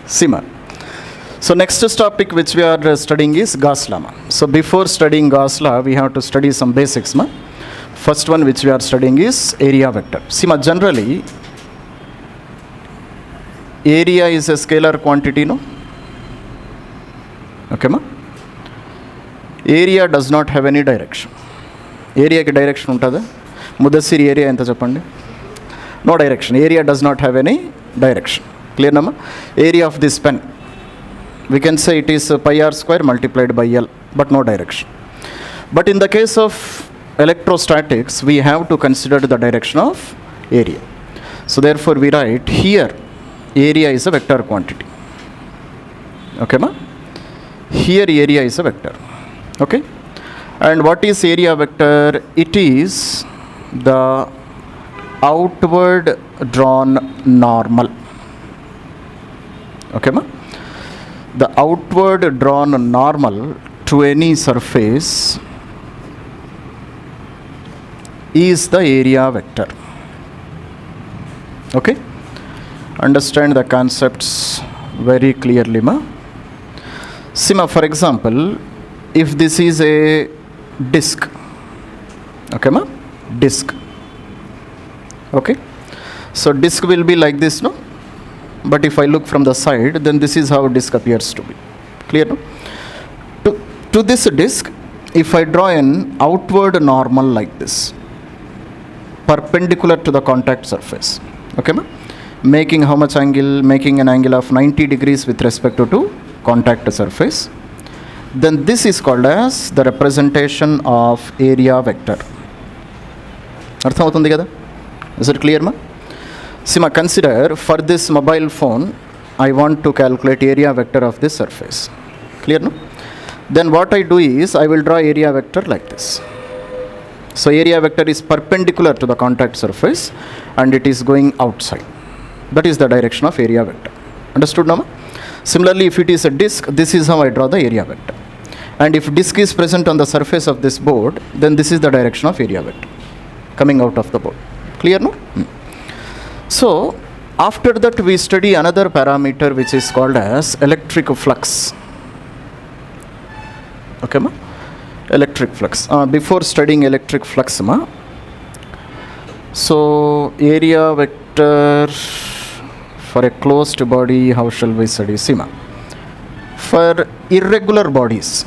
Sima. So next topic which we are studying is Gauss law. So before studying Gauss law, we have to study some basics. First one which we are studying is area vector. Sima, generally, area is a scalar quantity, no? Okay, ma? Area does not have any direction. Area ki direction untada? Mudassiri area enta cheppandi? No direction. Area does not have any direction. Clear nama? Area of this pen, we can say it is pi r square multiplied by L, but no direction. But in the case of electrostatics, we have to consider the direction of area. So therefore we write here area is a vector quantity. Okay, ma? Here area is a vector. Okay? And what is area vector? It is the outward drawn normal. Okay, ma? The outward drawn normal to any surface is the area vector. Okay? Understand the concepts very clearly, ma? Sima, for example, if this is a disk, okay, ma? Disk. Okay? So disk will be like this, no? But if I look from the side, then this is how disk appears to be. Clear, no? To this disk, if I draw an outward normal like this, perpendicular to the contact surface, okay, ma? Making how much angle? Making an angle of 90 degrees with respect to contact surface. Then this is called as the representation of area vector. Artham avutundi kada? Is it clear, ma? Sima, consider for this mobile phone, I want to calculate area vector of this surface. Clear, no? Then what I do is, I will draw area vector like this. So area vector is perpendicular to the contact surface and it is going outside. That is the direction of area vector. Understood, Nama? Similarly, if it is a disk, this is how I draw the area vector. And if disk is present on the surface of this board, then this is the direction of area vector coming out of the board. Clear, no? So, after that we study another parameter which is called as electric flux. Okay, ma? Electric flux. Before studying electric flux, ma, so area vector for a closed body, how shall we study? See, ma, for irregular bodies,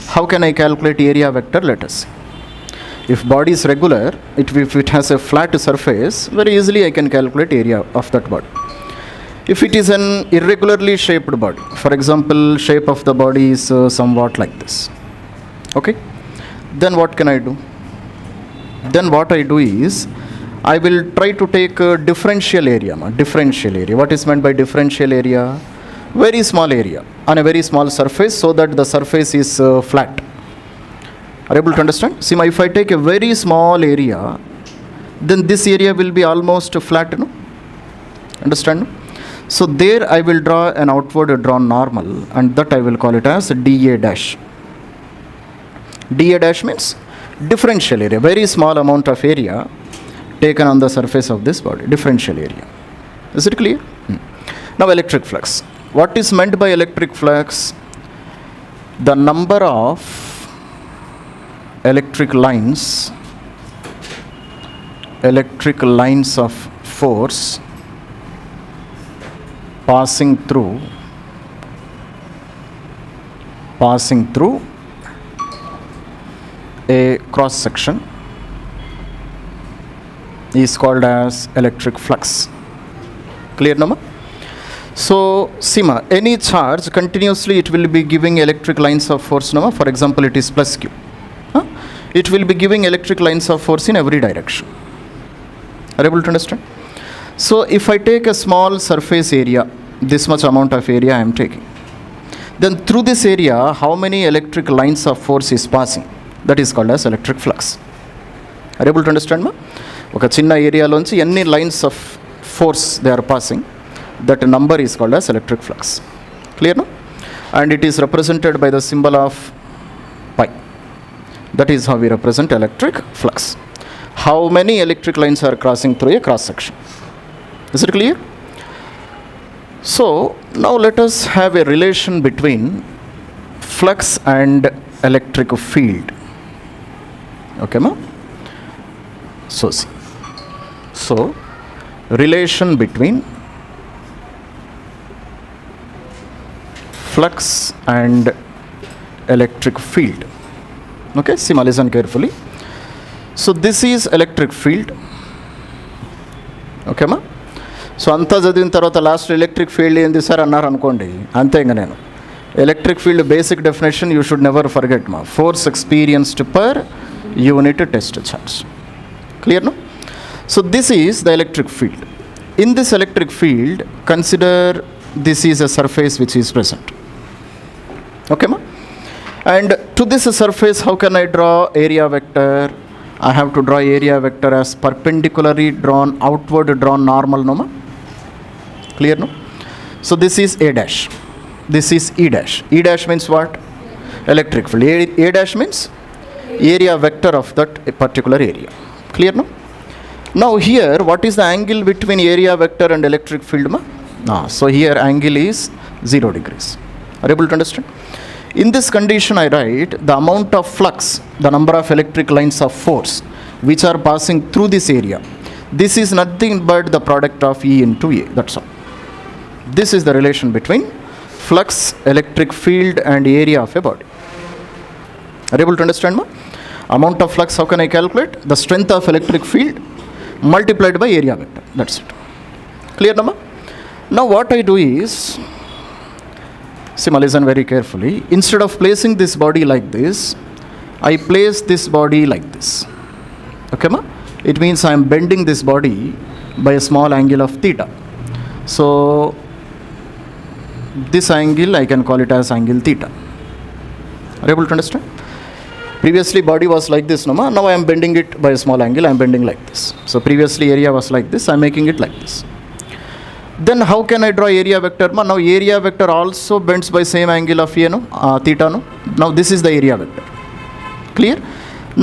how can I calculate area vector? Let us see. If body is regular, if it has a flat surface, very easily I can calculate area of that body. If it is an irregularly shaped body, for example, shape of the body is somewhat like this. Okay? Then what can I do? Then what I do is, I will try to take a differential area. Differential area. What is meant by differential area? Very small area on a very small surface so that the surface is flat. Are you able to understand? See, if I take a very small area, then this area will be almost flat, no? Understand? So there I will draw an outward drawn normal and that I will call it as dA dash. dA dash means differential area, very small amount of area taken on the surface of this body, differential area. Is it clear? Now electric flux. What is meant by electric flux? The number of electric lines of force passing through a cross section is called as electric flux. Clear, Nama? So, Sima, any charge continuously it will be giving electric lines of force, Nama. For example, it is plus Q. It will be giving electric lines of force in every direction. Are you able to understand? So if I take a small surface area, this much amount of area I am taking, then through this area, how many electric lines of force is passing? That is called as electric flux. Are you able to understand, ma? Oka chinna area lonchi any lines of force they are passing, that number is called as electric flux. Clear, no? And it is represented by the symbol of pi. That is how we represent electric flux. how many electric lines are crossing through a cross section. Is it clear? So now let us have a relation between flux and electric field. Okay, ma? So relation between flux and electric field. Okay, see, listen carefully. So this is electric field. Okay, ma? So అంతా చదివిన తర్వాత last electric field ఏంది sir అన్నారు అనుకోండి, అంతే ఇంకా నేను electric field basic definition you should never forget మా force experienced per unit test charge. Clear no? So this is the electric field. In this electric field consider this is a surface which is present. Okay మా? And to this surface how can I draw area vector? I have to draw area vector as perpendicularly drawn, outward drawn normal, no ma? Clear, no? So this is A dash, this is E dash. E dash means what? Electric field. A dash means area vector of that particular area. Clear, no? Now here, what is the angle between area vector and electric field, ma? So here angle is 0 degrees. Are you able to understand? In this condition, I write the amount of flux, the number of electric lines of force which are passing through this area. This is nothing but the product of E into A. That's all. This is the relation between flux, electric field and area of a body. Are you able to understand, ma? Amount of flux, how can I calculate? The strength of electric field multiplied by area vector. That's it. Clear, no, ma? Now what I do is, listen very carefully. Instead of placing this body like this, I place this body like this. Okay, ma? It means I am bending this body by a small angle of theta. So this angle I can call it as angle theta. Are you able to understand? Previously body was like this, no ma? Now I am bending it by a small angle. I am bending like this. So previously area was like this. I am making it like this. Then how can I draw area vector? Now area vector also bends by same angle of A, no? Theta, no? Now this is the area vector. Clear?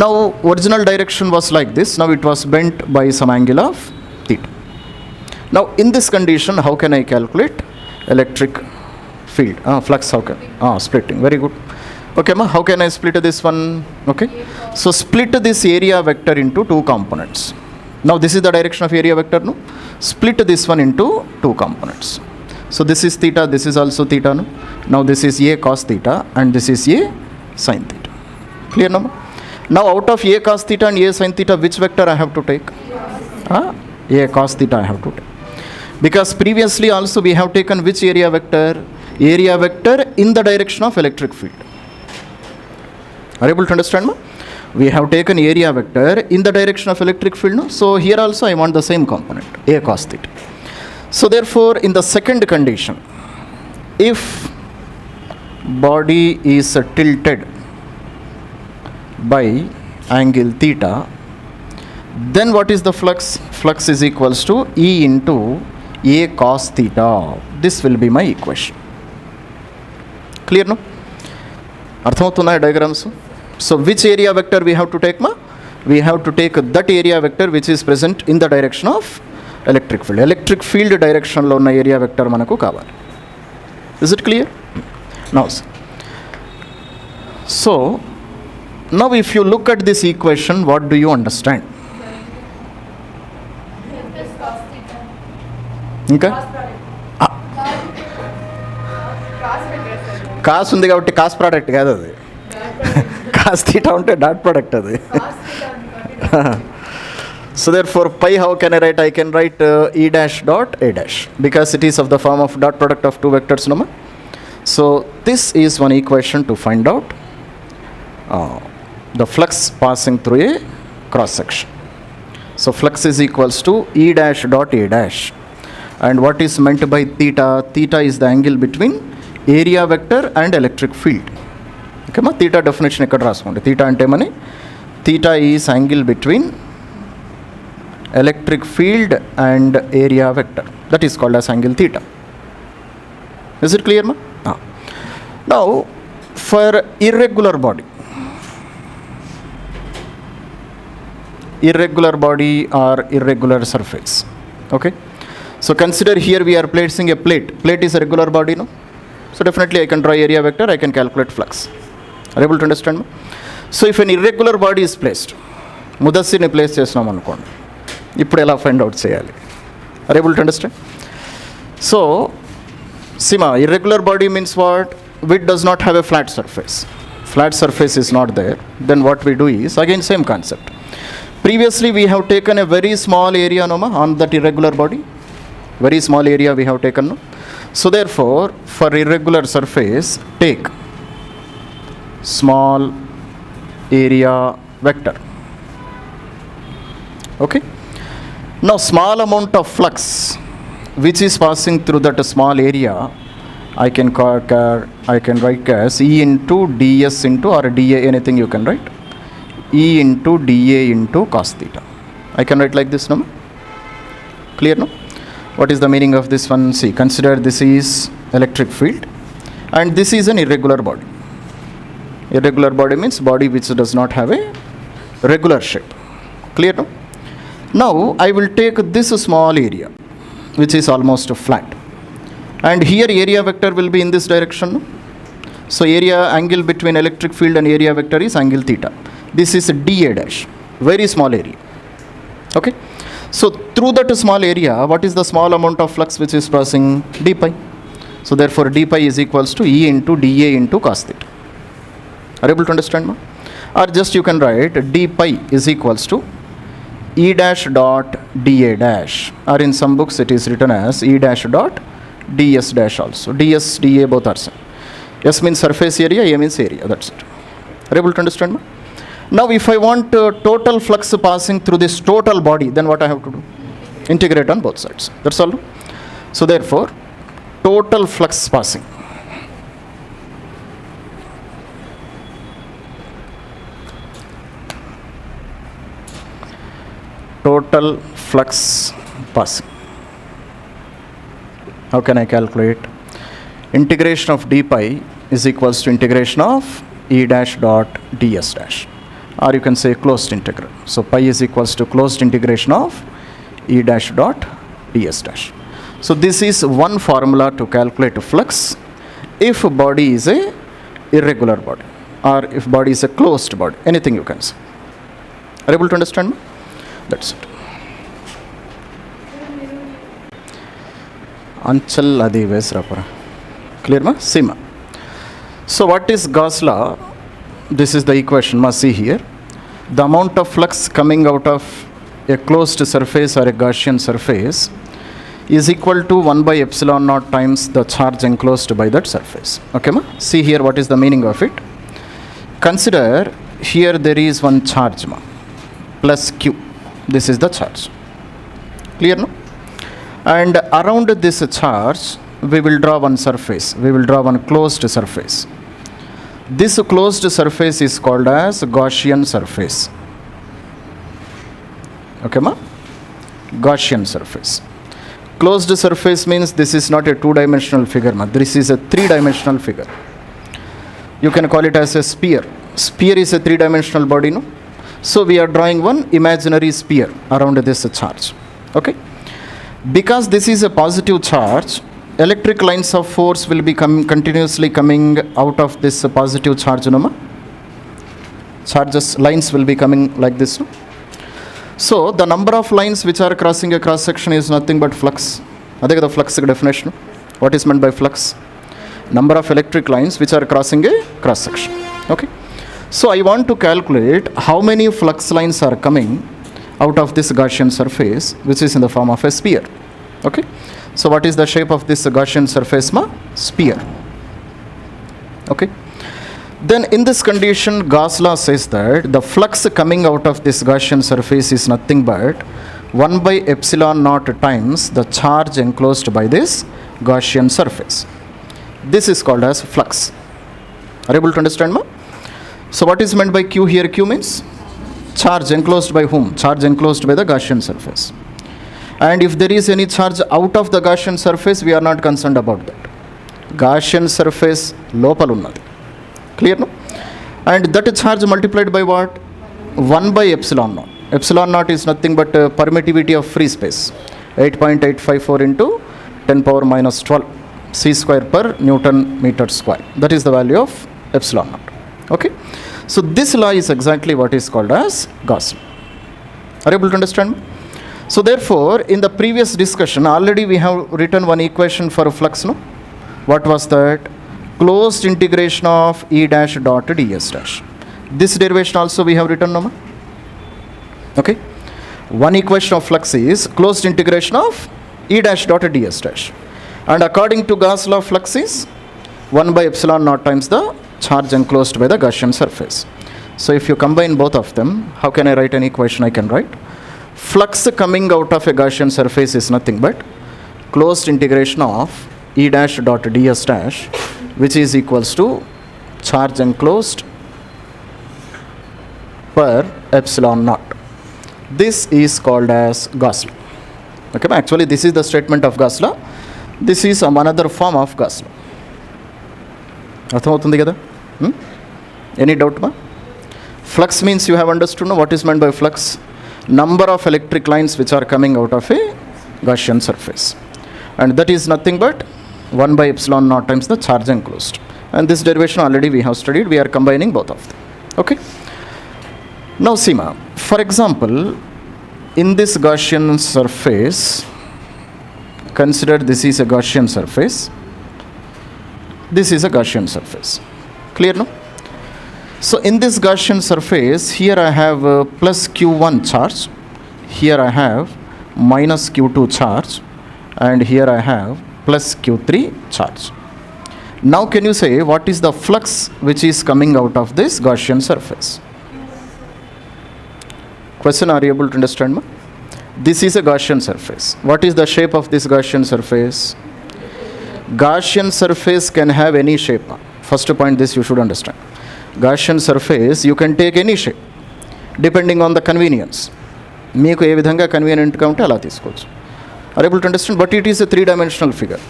Now original direction was like this. Now it was bent by some angle of theta. Now in this condition, how can I calculate electric field? Flux, how can? Splitting. Very good. Okay, ma? How can I split this one? Okay. So split this area vector into two components. Now this is the direction of area vector, no? Split this one into two components. So this is theta, this is also theta, no? Now this is A cos theta and this is A sin theta. Clear, no? Now out of A cos theta and A sin theta, which vector I have to take? A cos theta I have to take. Because previously also we have taken which area vector? Area vector in the direction of electric field. Are you able to understand, ma? We have taken area vector in the direction of electric field, no? So here also I want the same component, A cos theta. So therefore in the second condition, if body is tilted by angle theta, then what is the flux? Flux is equals to E into A cos theta. This will be my equation. Clear, no? Arthamatunda diagrams. So which area vector we have to take, ma? We have to take that area vector which is present in the direction of electric field. Electric field direction lo unna area vector manaku kavali. Is it clear? Now, so now if you look at this equation, what do you understand? Okay? Cos undi kabatti cos product kaadu adi. Cos theta unte dot product adi. So therefore pi, how can I write? I can write E dash dot A dash because it is of the form of dot product of two vectors, no? So this is one equation to find out the flux passing through a cross section. So flux is equals to E dash dot A dash, and what is meant by theta? Theta is the angle between area vector and electric field. Okay, ma? Theta definition ikkada raasukondi. Theta ante mani, theta is angle between electric field and area vector. That is called as angle theta. Is it clear, ma? Now for irregular body, irregular body or irregular surface. Okay. So consider here we are placing a plate. Plate is a regular body, no? So definitely I can draw area vector, I can calculate flux. Are you able to understand me? So if an irregular body is placed, ముదస్సిని place చేసినాం అనుకోండి, ఇప్పుడు ఎలా find out చేయాలి? Are you able to understand? So Sima, irregular body means what? Which does not have a flat surface. Flat surface is not there. Then what we do is, again same concept. Previously we have taken a very small area on that irregular body. Very small area we have taken. No? So therefore, for irregular surface, take small area vector. Okay. Now small amount of flux which is passing through that small area, I can write as E into ds into or dA, anything you can write. E into dA into cos theta. I can write like this, no? Clear, no? What is the meaning of this one? See, consider this is electric field and this is an irregular body. Irregular body means body which does not have a regular shape. Clear, no? Now I will take this small area which is almost flat, and here area vector will be in this direction. No? So area angle between electric field and area vector is angle theta. This is dA dash, very small area. Okay. So through that small area, what is the small amount of flux which is passing? d pi. So therefore d pi is equals to E into dA into cos theta. Are you able to understand? Ma? Or just you can write d pi is equals to E dash dot dA dash, or in some books it is written as E dash dot ds dash also. ds, dA both are same. S means surface area, A means area, that's it. Are you able to understand? Ma? Now if I want total flux passing through this total body, then what I have to do? Integrate on both sides. That's all. So therefore, total flux passing. Total flux passing. How can I calculate? Integration of d pi is equals to integration of E dash dot ds dash. Or you can say closed integral. So pi is equals to closed integration of E dash dot ds dash. So this is one formula to calculate flux if body is a irregular body or if body is a closed body, anything you can say. Are you able to understand me? That's it. Anchal adi vesrapara. Clear ma? Sima. So what is Gauss law? This is the equation, must see here. The amount of flux coming out of a closed surface or a Gaussian surface is equal to 1 by epsilon naught times the charge enclosed by that surface. Okay ma? See here what is the meaning of it. Consider here there is one charge ma, plus Q. This is the charge. Clear, no? And around this charge we will draw one surface. We will draw one closed surface. This closed surface is called as Gaussian surface. Okay ma? Gaussian surface. Closed surface means this is not a two-dimensional figure ma. This is a three-dimensional figure. You can call it as a sphere. Sphere is a three-dimensional body, no? So we are drawing one imaginary sphere around this charge. Okay. Because this is a positive charge, electric lines of force will be continuously coming out of this positive charge. No? Charges lines will be coming like this. No? So the number of lines which are crossing a cross section is nothing but flux. That is the flux definition. What is meant by flux? Number of electric lines which are crossing a cross section. Okay. So I want to calculate how many flux lines are coming out of this Gaussian surface, which is in the form of a sphere. Okay. So what is the shape of this Gaussian surface ma? Sphere. Okay. Then in this condition, Gauss law says that the flux coming out of this Gaussian surface is nothing but 1 by epsilon naught times the charge enclosed by this Gaussian surface. This is called as flux. Are you able to understand ma? So what is meant by Q here? Q means charge enclosed by whom? Charge enclosed by the Gaussian surface. And if there is any charge out of the Gaussian surface, we are not concerned about that. Gaussian surface lopal unnadi. Clear, no? And that charge multiplied by what? 1 by epsilon naught. Epsilon naught is nothing but permittivity of free space. 8.854 into 10 power minus 12 c square per Newton meter square. That is the value of epsilon naught. Okay. So this law is exactly what is called as Gauss law. Are you able to understand? So therefore, in the previous discussion, already we have written one equation for a flux, no? What was that? Closed integration of E dash dot ds dash. This derivation also we have written, no? Okay. One equation of flux is closed integration of E dash dot ds dash. And according to Gauss law, flux is 1 by epsilon naught times the charge enclosed by the Gaussian surface. So if you combine both of them, how can I write an equation? I can write flux coming out of a Gaussian surface is nothing but closed integration of E dash dot ds dash, which is equals to charge enclosed per epsilon naught. This is called as Gauss law. Okay, actually this is the statement of Gauss law. This is another form of Gauss law. అర్థమవుతుంది కదా? Any doubt ma? Flux means you have understood, no? What is meant by flux? Number of electric lines which are coming out of a Gaussian surface, and that is nothing but 1 by epsilon naught times the charge enclosed. And this derivation already we have studied. We are combining both of them. Okay. Now see ma, for example, in this Gaussian surface, consider this is a Gaussian surface. This is a Gaussian surface. Clear, no? So in this Gaussian surface, here I have plus Q1 charge, here I have minus Q2 charge, and here I have plus Q3 charge. Now can you say what is the flux which is coming out of this Gaussian surface? Question, are you able to understand? Ma? This is a Gaussian surface. What is the shape of this Gaussian surface? Gaussian surface can have any shape. First point, this you should understand. Gaussian surface, you can take any shape depending on the convenience. మీకు ఏ విధంగా కన్వీనియంట్గా ఉంటే అలా తీసుకోవచ్చు. Are able to understand? But it is a three-dimensional figure.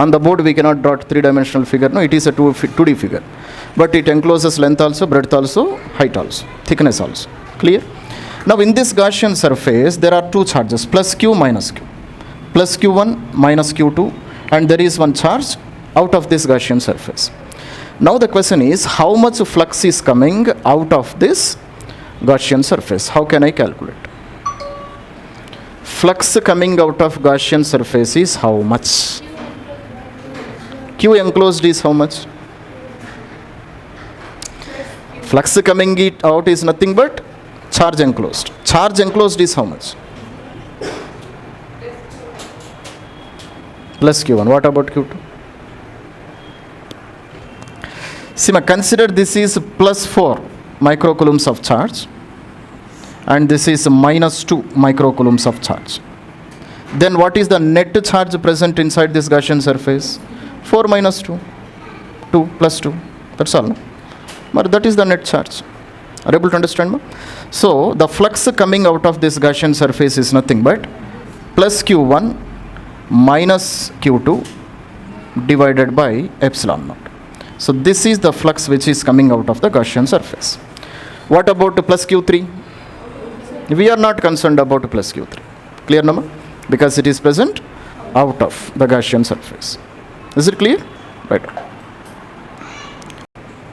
On the board we cannot draw three-dimensional figure. No, it is a 2D figure. But it encloses length also, breadth also, height also, thickness also. Clear? Now in this Gaussian surface, there are two charges, plus Q minus Q. Plus Q1 minus Q2, and there is one charge out of this Gaussian surface. Now the question is, how much flux is coming out of this Gaussian surface? How can I calculate? Flux coming out of Gaussian surface is how much? Q enclosed is how much? Flux coming it out is nothing but charge enclosed. Charge enclosed is how much? Plus Q1. What about Q2? See, consider this is plus 4 microcoulombs of charge, and this is minus 2 microcoulombs of charge. Then what is the net charge present inside this Gaussian surface? 4 minus 2. 2 plus 2. That's all. No? But that is the net charge. Are you able to understand? Ma? So the flux coming out of this Gaussian surface is nothing but plus Q1 minus Q2 divided by epsilon naught. So this is the flux which is coming out of the Gaussian surface. What about plus Q3? We are not concerned about plus Q3. Clear, no? Because it is present out of the Gaussian surface. Is it clear? Right.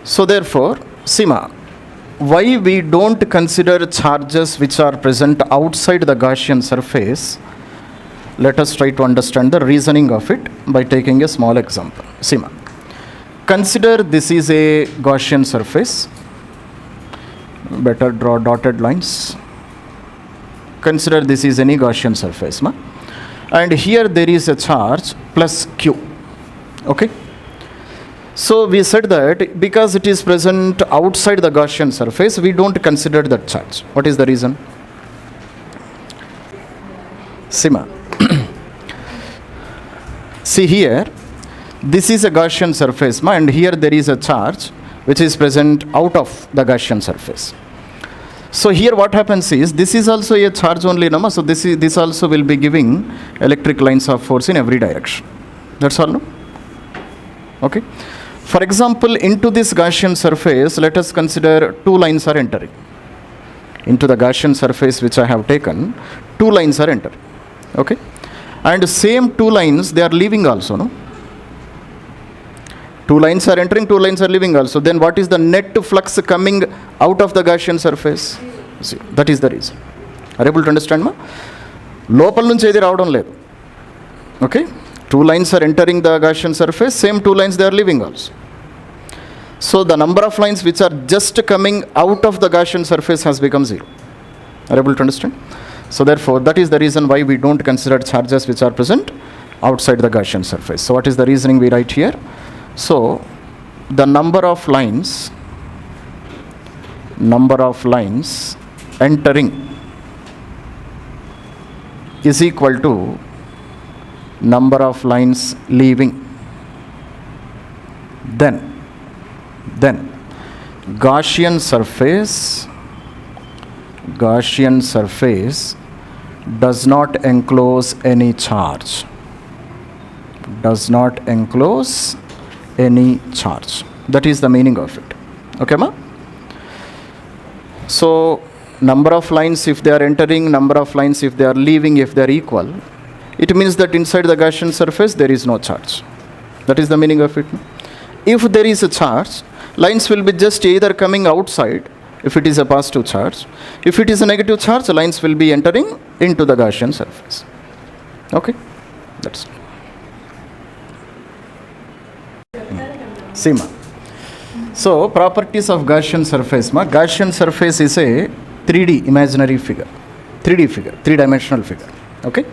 So therefore, Sima, why we don't consider charges which are present outside the Gaussian surface? Let us try to understand the reasoning of it by taking a small example. Sima, consider this is a Gaussian surface. Better draw dotted lines. Consider this is any Gaussian surface, ma? And here there is a charge plus Q. Okay. So we said that because it is present outside the Gaussian surface, we don't consider that charge. What is the reason? Sima. See here, this is a Gaussian surface, and here there is a charge which is present out of the Gaussian surface. So here what happens is, this is also a charge only, no? So this also will be giving electric lines of force in every direction. That's all, no? Okay. For example, into this Gaussian surface, let us consider two lines are entering. into the Gaussian surface which I have taken, two lines are entering. Okay, and same two lines they are leaving also, no? Two lines are entering, two lines are leaving also. Then what is the net flux coming out of the Gaussian surface? See, that is the reason. Are you able to understand, ma? Lopal nunchi edi raavadam ledu. Okay, two lines are entering the Gaussian surface, same two lines they are leaving also. So the number of lines which are just coming out of the Gaussian surface has become 0. Are you able to understand? So therefore, that is the reason why we don't consider charges which are present outside the Gaussian surface. So what is the reasoning we write here? So the number of lines entering is equal to number of lines leaving. Then Gaussian surface does not enclose any charge. That is the meaning of it. Okay, ma? So number of lines if they are entering, number of lines if they are leaving, if they are equal, it means that inside the Gaussian surface there is no charge. That is the meaning of it. If there is a charge, lines will be just either coming outside if it is a positive charge. If it is a negative charge, lines will be entering into the Gaussian surface. Okay, that's it. See, ma. So properties of Gaussian surface, ma. Gaussian surface is a 3D imaginary figure, 3D figure, three-dimensional figure. Okay,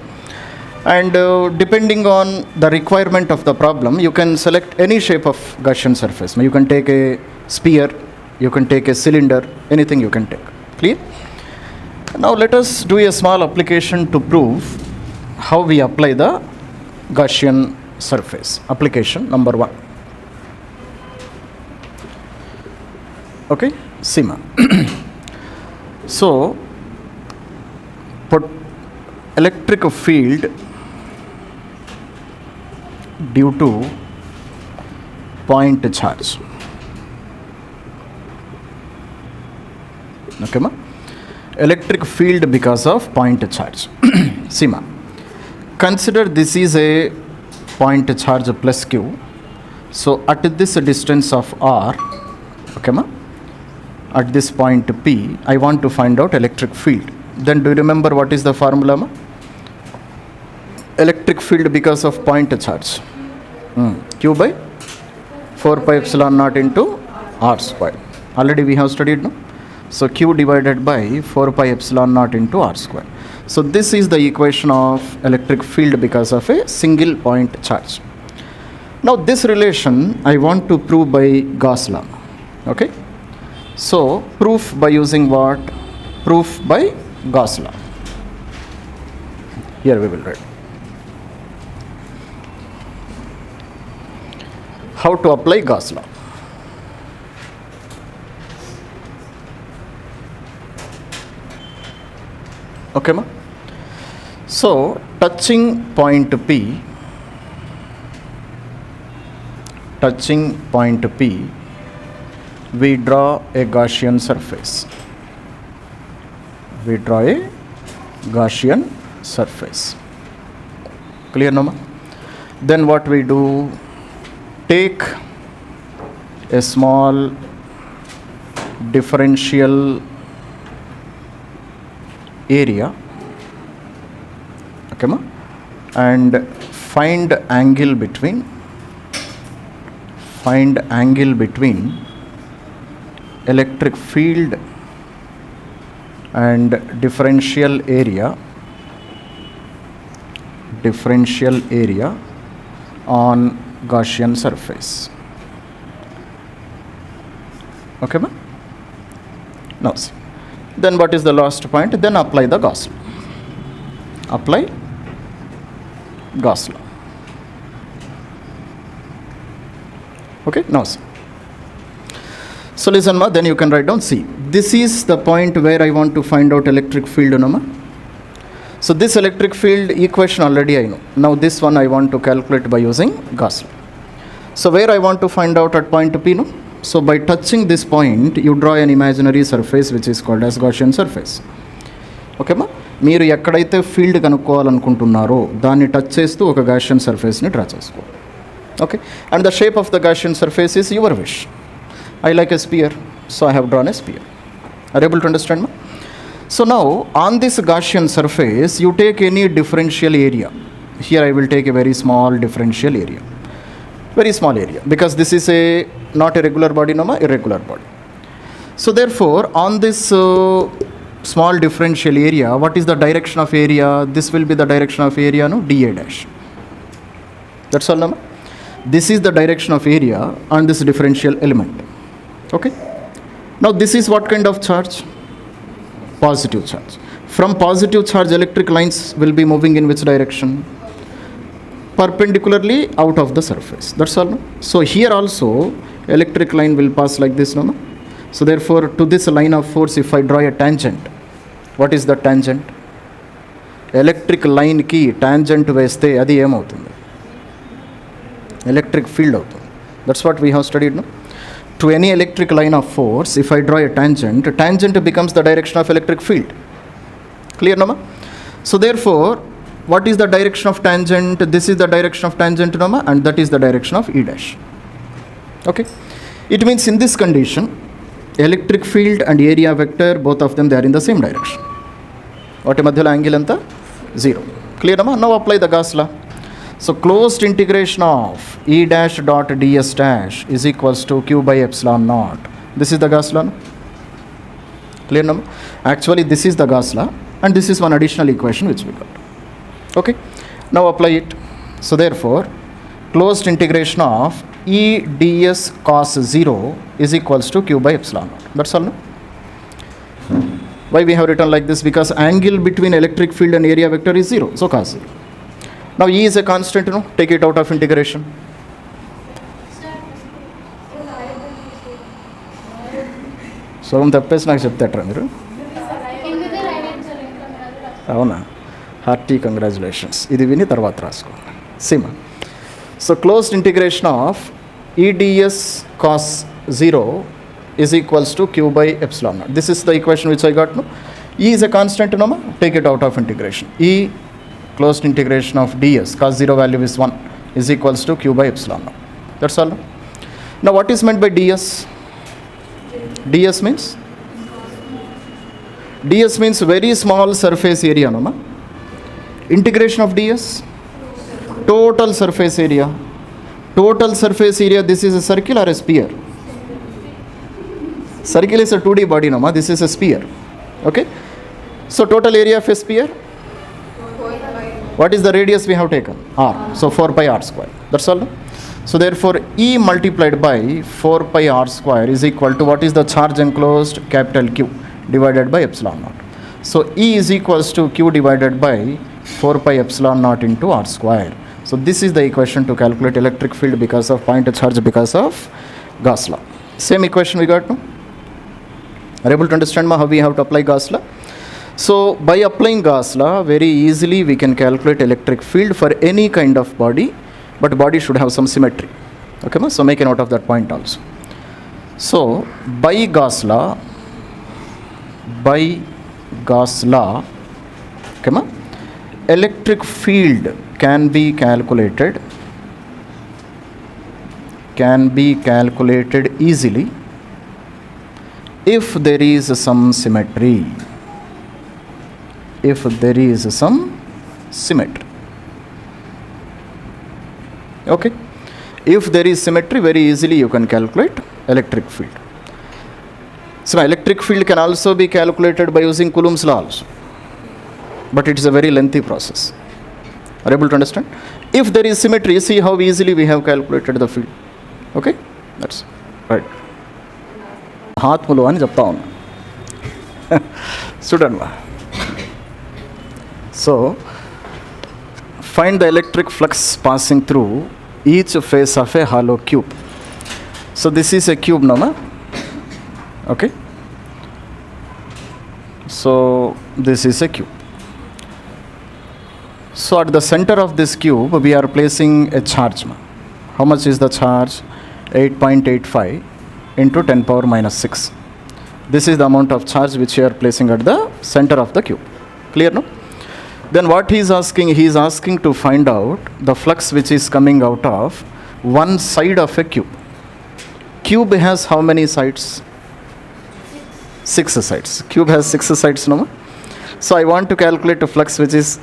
and depending on the requirement of the problem, you can select any shape of Gaussian surface. You can take a sphere, you can take a cylinder, anything you can take. Clear? Now let us do a small application to prove how we apply the Gaussian surface. Application number 1. Okay, SIMA. So, put electric field due to point charge. Okay, ma? Electric field because of point charge. SIMA. Consider this is a point charge plus Q. So, at this distance of R, okay, ma? At this point P, I want to find out electric field. Then do you remember what is the formula, ma? Electric field because of point charge. Q by 4 pi epsilon naught into R square. Already we have studied, no? So Q divided by 4 pi epsilon naught into R square. So this is the equation of electric field because of a single point charge. Now this relation I want to prove by Gauss law. Okay? So proof by using what? Proof by Gauss law. Here we will write. How to apply Gauss law. Okay, ma? So touching point P, we draw a Gaussian surface. Clear, no, ma? Then what we do? Take a small differential area, okay, ma? And find angle between electric field and differential area on Gaussian surface. Okay, ma? Now see. Then what is the last point? Then apply the Gauss law. Apply Gauss law. Okay, now see. So listen, ma, then you can write down, see, this is the point where I want to find out electric field, no, ma? So this electric field equation already I know. Now this one I want to calculate by using Gauss law. So where I want to find out at point P, no? So by touching this point, you draw an imaginary surface which is called as Gaussian surface. Okay ma? మీరు ఎక్కడైతే field కనుక్కోవాలనుకుంటున్నారో దాన్ని touch చేస్తూ ఒక Gaussian సర్ఫేస్ని draw చేసుకోవాలి. Okay, and the shape of the Gaussian surface is your wish. I like a sphere, so I have drawn a sphere. Are able to understand మా? So now on this Gaussian surface you take any differential area. Here I will take a very small differential area, very small area, because this is a not a regular body, no, irregular body. So therefore on this small differential area, what is the direction of area? This will be the direction of area, no, dA dash. That's all, no? This is the direction of area on this differential element. Okay, now this is what kind of charge? Positive charge. From positive charge, electric lines will be moving in which direction? Perpendicularly out of the surface. That's all, no? So here also electric line will pass like this, no? So therefore to this line of force, if I draw a tangent, what is the tangent? Electric line ki tangent veste adi em avutundi? Electric field avutundi. That's what we have studied, no? To any electric line of force, if I draw a tangent, tangent becomes the direction of electric field. Clear, no? So therefore, what is the direction of tangent? This is the direction of tangent, no? And that is the direction of E dash. Okay, it means in this condition, electric field and area vector, both of them, they are in the same direction. What madhyala angle anta? 0. Clear, no? Now apply the Gauss law. So closed integration of E dash dot ds dash is equals to q by epsilon naught. This is the Gauss law, no? Clear, no? Actually this is the Gauss law, and this is one additional equation which we got. Okay, now apply it. So therefore closed integration of E ds cos 0 is equals to q by epsilon naught. That's all, no? Why we have written like this? Because angle between electric field and area vector is 0, so cos 0. Now E is a constant, you know, take it out of integration. So తప్పేసి నాకు చెప్తారా మీరు? అవునా, hearty congratulations. ఇది విని తర్వాత రాసుకోండి. Seema, so closed integration of EDS cos 0 is equals to q by epsilon naught. This is the equation which I got, no? E is a constant, no? Take it out of integration. E closed integration of ds cos 0 value is 1 is equals to q by epsilon naught. That's all. Now what is meant by ds? ds means very small surface area, no? Integration of ds, total surface area. Total surface area, this is a circle or a sphere? Circle is a 2D body, no? This is a sphere. Okay, so total area of a sphere, what is the radius we have taken? R. So 4 pi r square. That's all. So therefore E multiplied by 4 pi r square is equal to what is the charge enclosed? Capital Q divided by epsilon naught. So E is equals to Q divided by 4 pi epsilon naught into r square. So this is the equation to calculate electric field because of point charge because of Gauss law. Same equation we got, no? Are able to understand how we have to apply Gauss law? So by applying Gauss law, very easily we can calculate electric field for any kind of body, but body should have some symmetry. Okay, so make a note of that point also. So by Gauss law, okay, electric field can be calculated easily if there is some symmetry. If there is some symmetry. Okay, if there is symmetry, very easily you can calculate electric field. So electric field can also be calculated by using Coulomb's law also, but it is a very lengthy process. Are able to understand? If there is symmetry, see how easily we have calculated the field. Okay, that's right. Haatmulo ani chepta unna. Student. So find the electric flux passing through each face of a hollow cube. So this is a cube, no? Okay, so this is a cube. So at the center of this cube we are placing a charge. How much is the charge? 8.85 into 10 power minus 6. This is the amount of charge which you are placing at the center of the cube. Clear, no? Then what he is asking? He is asking to find out the flux which is coming out of one side of a cube. Cube has how many sides? 6 sides. Cube has 6 sides, no? So I want to calculate a flux which is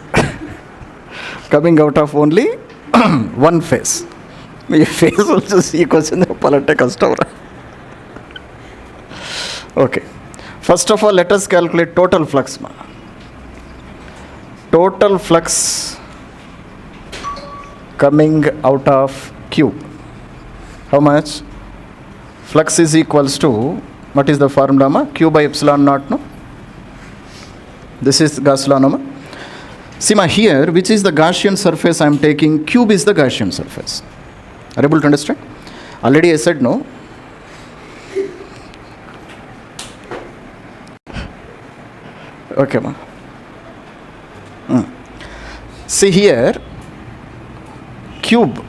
coming out of only one face. My face also see question customer. Okay. First of all, let us calculate total flux. Total flux coming out of cube. How much? Flux is equals to, what is the formula? Q by epsilon naught, no? This is Gauss law, no? See, here, which is the Gaussian surface I am taking? Cube is the Gaussian surface. Are you able to understand? Already I said no. Okay, ma. See here, cube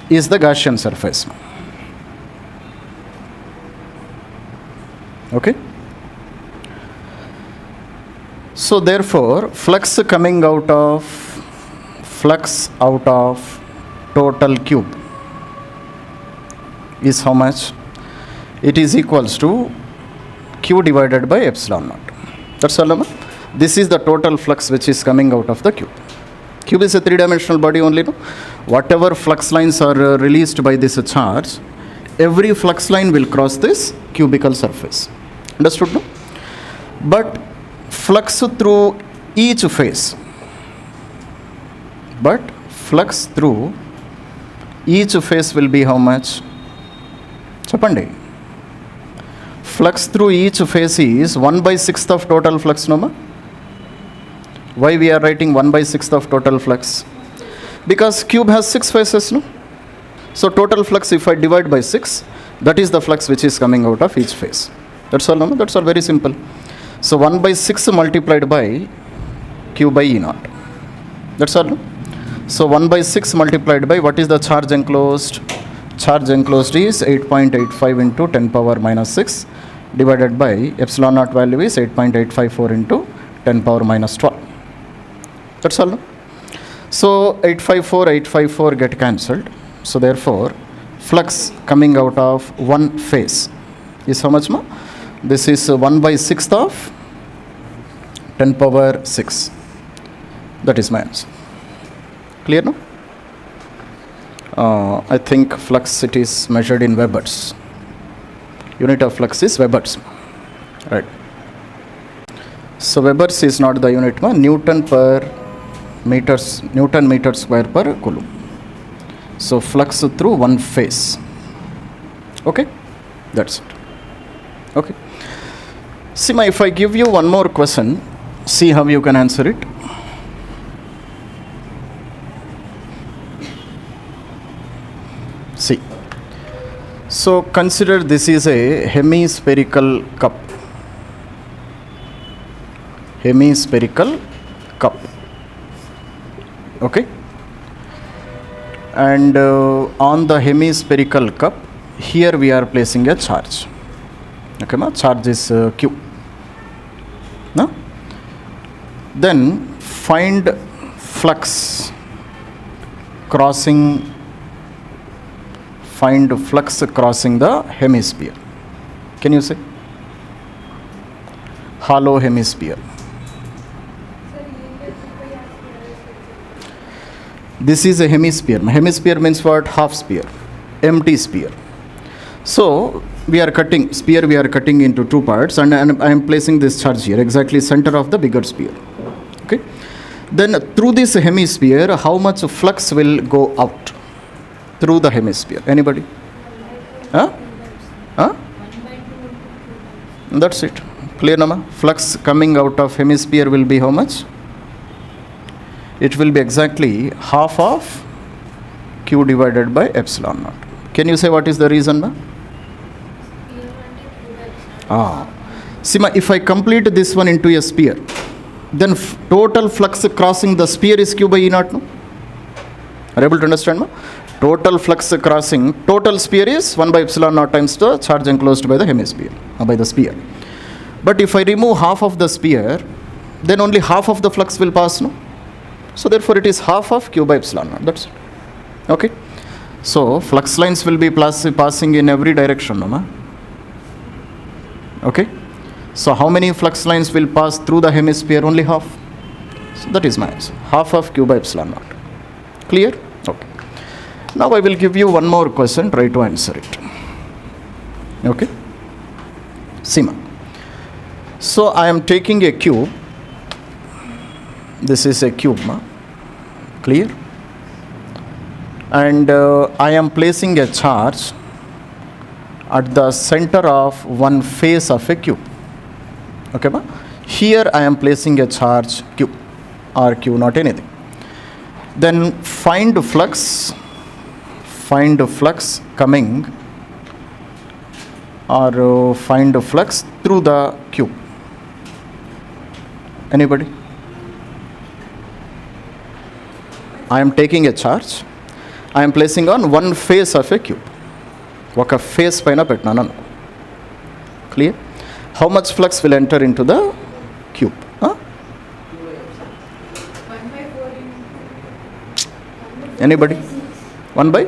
is the Gaussian surface. Okay? So therefore, flux out of total cube is how much? It is equals to Q divided by epsilon naught. That's all. This is the total flux which is coming out of the cube. Cube is a three-dimensional body only. No? Whatever flux lines are released by this charge, every flux line will cross this cubical surface. Understood? No? But flux through each phase. But flux through each phase will be how much? Chapandi. Flux through each phase is 1/6 of total flux, no? Why we are writing 1/6 of total flux? Because cube has 6 phases, no? So total flux, if I divide by 6, that is the flux which is coming out of each phase. That's all, no? That's all, very simple. So 1/6 multiplied by Q by E naught. That's all, no? So 1/6 multiplied by, what is the charge enclosed? Charge enclosed is 8.85 into 10 power minus 6 divided by epsilon naught value is 8.854 into 10 power minus 12. That's all. No? So 854 get cancelled. So therefore, flux coming out of one phase is how much more? This is 1/6 of 10 power 6. That is my answer. Clear, no? I think flux, it is measured in Webers. Unit of flux is Webers. Right. So Webers is not the unit, Newton meter square per coulomb. So flux through one phase. Okay? That's it. Okay. See, if I give you one more question, see how you can answer it. See. So consider this is a hemispherical cup. Hemispherical cup. Okay? And on the hemispherical cup, here we are placing a charge. Okay, charge is Q. No? Then find flux crossing the hemisphere. Can you say? Hollow hemisphere. This is a hemisphere. Hemisphere means what? Half sphere. Empty sphere. So we are cutting into two parts, and I am placing this charge here, exactly center of the bigger sphere. Okay. Then through this hemisphere, how much flux will go out through the hemisphere? Anybody? Huh? That's it. Clear, Nama? Flux coming out of hemisphere will be how much? It will be exactly half of Q divided by epsilon naught. Can you say what is the reason, ma? See, if I complete this one into a sphere, then total flux crossing the sphere is Q by E naught, no? Are you able to understand? Ma? Total flux crossing, total sphere is 1 by epsilon naught times the charge enclosed by the hemisphere, by the sphere. But if I remove half of the sphere, then only half of the flux will pass, no? So therefore it is half of q by epsilon naught, that's it. Okay? So flux lines will be passing in every direction, no? Ma? Okay? So how many flux lines will pass through the hemisphere? Only half. So that is my answer. Half of q by epsilon naught. Clear? Okay. Now I will give you one more question. Try to answer it. Okay? Sima. So I am taking a cube. This is a cube. Clear? And I am placing a charge at the center of one face of a cube. Okay, ma? Here I am placing a charge q or q, not anything. Then find flux coming or find flux through the cube. Anybody? I am taking a charge. I am placing on one face of a cube. Oka face paina petnanu. Clear? How much flux will enter into the cube? Huh? Anybody? 1 by?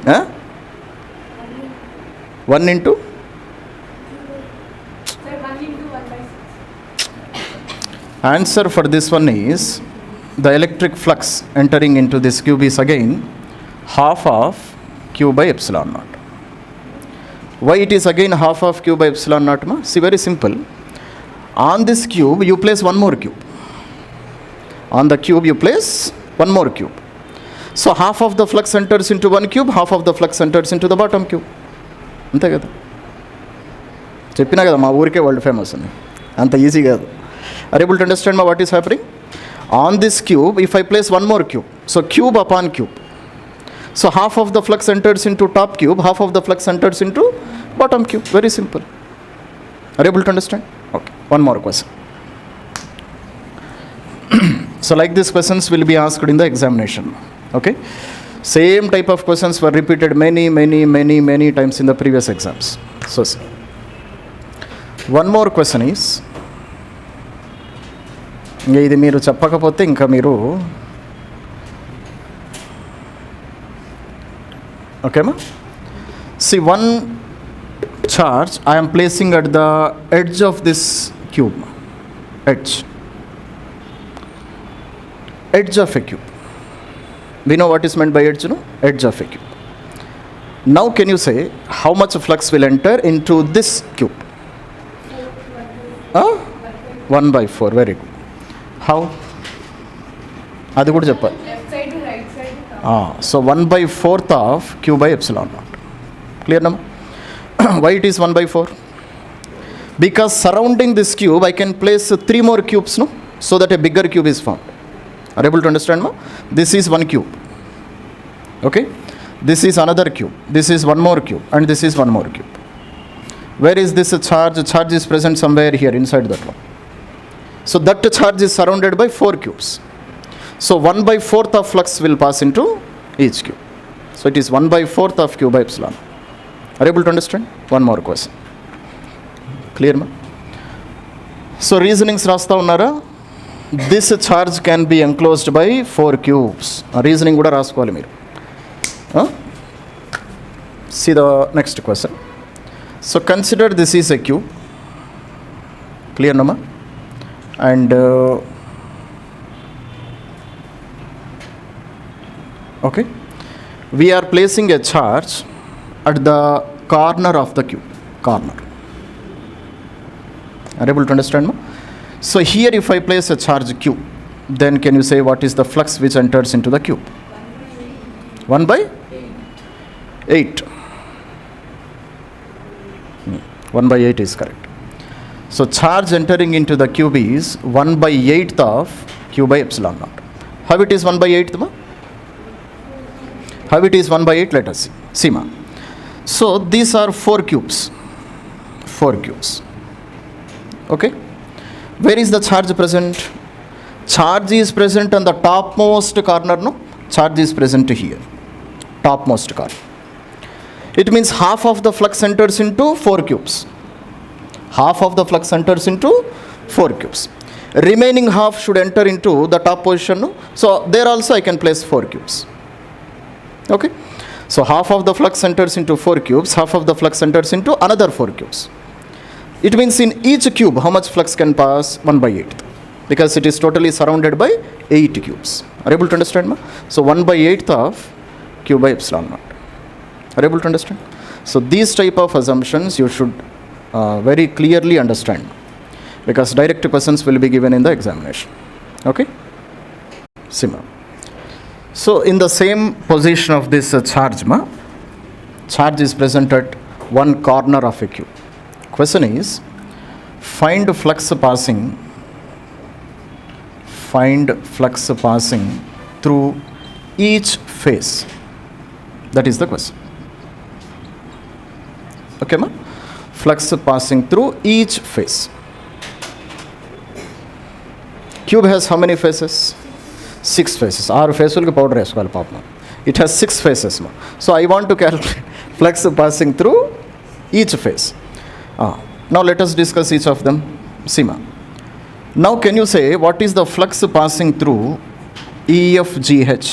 Huh? 1 into? Answer for this one is the electric flux entering into this cube is again half of q by epsilon naught. Why it is again half of q by epsilon naught? Ma? See, very simple. On this cube you place one more cube. On the cube you place one more cube. So half of the flux enters into one cube, half of the flux enters into the bottom cube. అంతే కదా, చెప్పినా కదా మా ఊరికే world famous అని, అంత easy కాదు. Are you able to understand what is happening? On this cube, if I place one more cube, so cube upon cube, so half of the flux enters into top cube, half of the flux enters into bottom cube. Very simple. Are you able to understand? Okay, one more question. So like these questions will be asked in the examination. Okay, same type of questions were repeated many times in the previous exams. So one more question is, ఇది మీరు చెప్పకపోతే ఇంకా మీరు ఓకేమా. See, one charge I am placing at the edge of this cube, edge of a cube. We know what is meant by edge, no? Edge of a cube. Now can you say how much flux will enter into this cube? 1/4. Very good. How? అది కూడా చెప్పాలి. So 1/4 of q by epsilon naught. Clear now? Why it is 1/4? Because surrounding this cube I can place 3 more cubes, no? So that a bigger cube is formed. Are you able to understand? Ma? This is one cube. Okay? This is another cube. This is one more cube. And this is one more cube. Where is this charge? Charge is present somewhere here inside that one. So that charge is surrounded by 4 cubes. So 1/4 of flux will pass into each cube. So it is 1/4 of q by epsilon. Are you able to understand? One more question. Clear, ma? So reasonings rasta unnara? This charge can be enclosed by 4 cubes. Reasoning kuda raasukovali meer. See the next question. So consider this is a cube. Clear, no ma? And okay, we are placing a charge at the corner of the cube. Corner. Are you able to understand? Ma? So here if I place a charge q, then can you say what is the flux which enters into the cube? 1/8. 1/8 is correct. So charge entering into the cube is 1/8 of q by epsilon naught. How it is 1/8? Ma? How it is 1/8? Let us see. See, ma. So these are 4 cubes. 4 cubes. Okay. Where is the charge present? Charge is present on the topmost corner, no? Charge is present here, topmost corner. It means half of the flux enters into 4 cubes. Half of the flux enters into 4 cubes. Remaining half should enter into the top position, no? So there also I can place 4 cubes. Okay. So half of the flux enters into 4 cubes, half of the flux enters into another 4 cubes. It means in each cube, how much flux can pass? 1/8. Because it is totally surrounded by 8 cubes. Are you able to understand? Ma? So 1/8 of Q by epsilon naught. Are you able to understand? So these type of assumptions you should very clearly understand. Because direct questions will be given in the examination. Okay? Similar. So in the same position of this charge is present at one corner of a cube. Question is, find flux passing through each phase. That is the question. Okay, ma? Flux passing through each phase. Cube has how many phases? 6 phases. 6 phases powder వేసుకోవాలి పాపం. It has 6 phases. So I want to calculate flux passing through each phase. Now let us discuss each of them. Sima. Now can you say what is the flux passing through EFGH?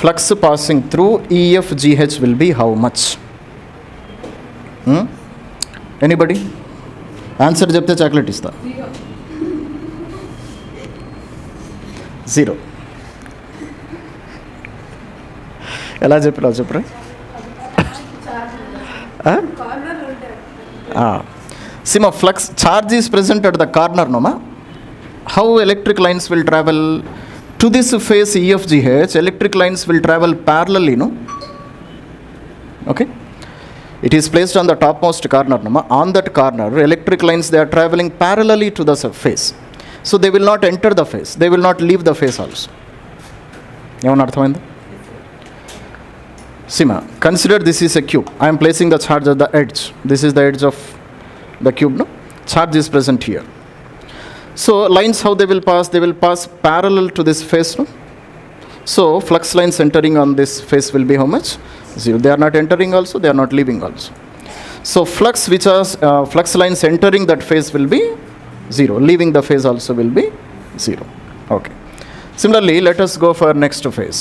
Flux passing through EFGH will be how much? Anybody? Answer చెప్తే chocolate ఇస్తా. 0. ఎలా చెప్పినావు చెప్పరా? Sima, flux charge is present at the corner, no ma? How electric lines will travel to this phase EFGH? Electric lines will travel parallelly, no? Okay. It is placed on the topmost corner, no ma? On that corner, electric lines, they are traveling parallelly to the phase. So they will not enter the phase. They will not leave the phase also. ఏమన్నా అర్థమైంది? Sima, consider this is a cube. I am placing the charge at the edge. This is the edge of the cube, no? Charge is present here. So lines, how they will pass? They will pass parallel to this phase, no? So flux lines entering on this phase will be how much? 0. They are not entering also, they are not leaving also. So flux which has flux lines entering that phase will be 0. Leaving the phase also will be 0. Okay. Similarly, let us go for next phase.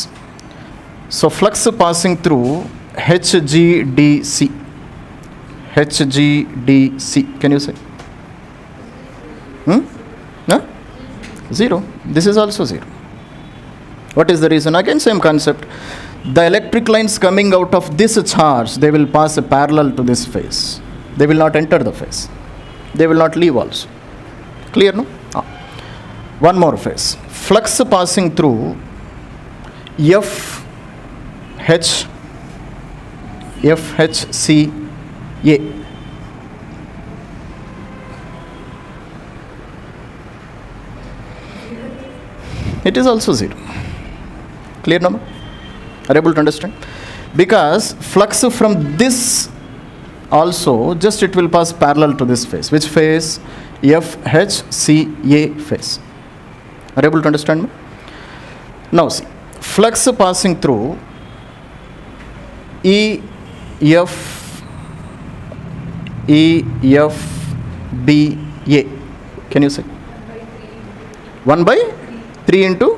So flux passing through HGDC. HGDC. Can you say? 0. This is also 0. What is the reason? Again, same concept. The electric lines coming out of this charge, they will pass parallel to this phase. They will not enter the phase. They will not leave also. Clear, no? One more phase. Flux passing through FHCA. It is also 0. Clear, no? Are you able to understand? Because flux from this also, just it will pass parallel to this phase. Which phase? FHCA phase. Are you able to understand me? Now see, flux passing through EFBA. Can you say? 1/3 into?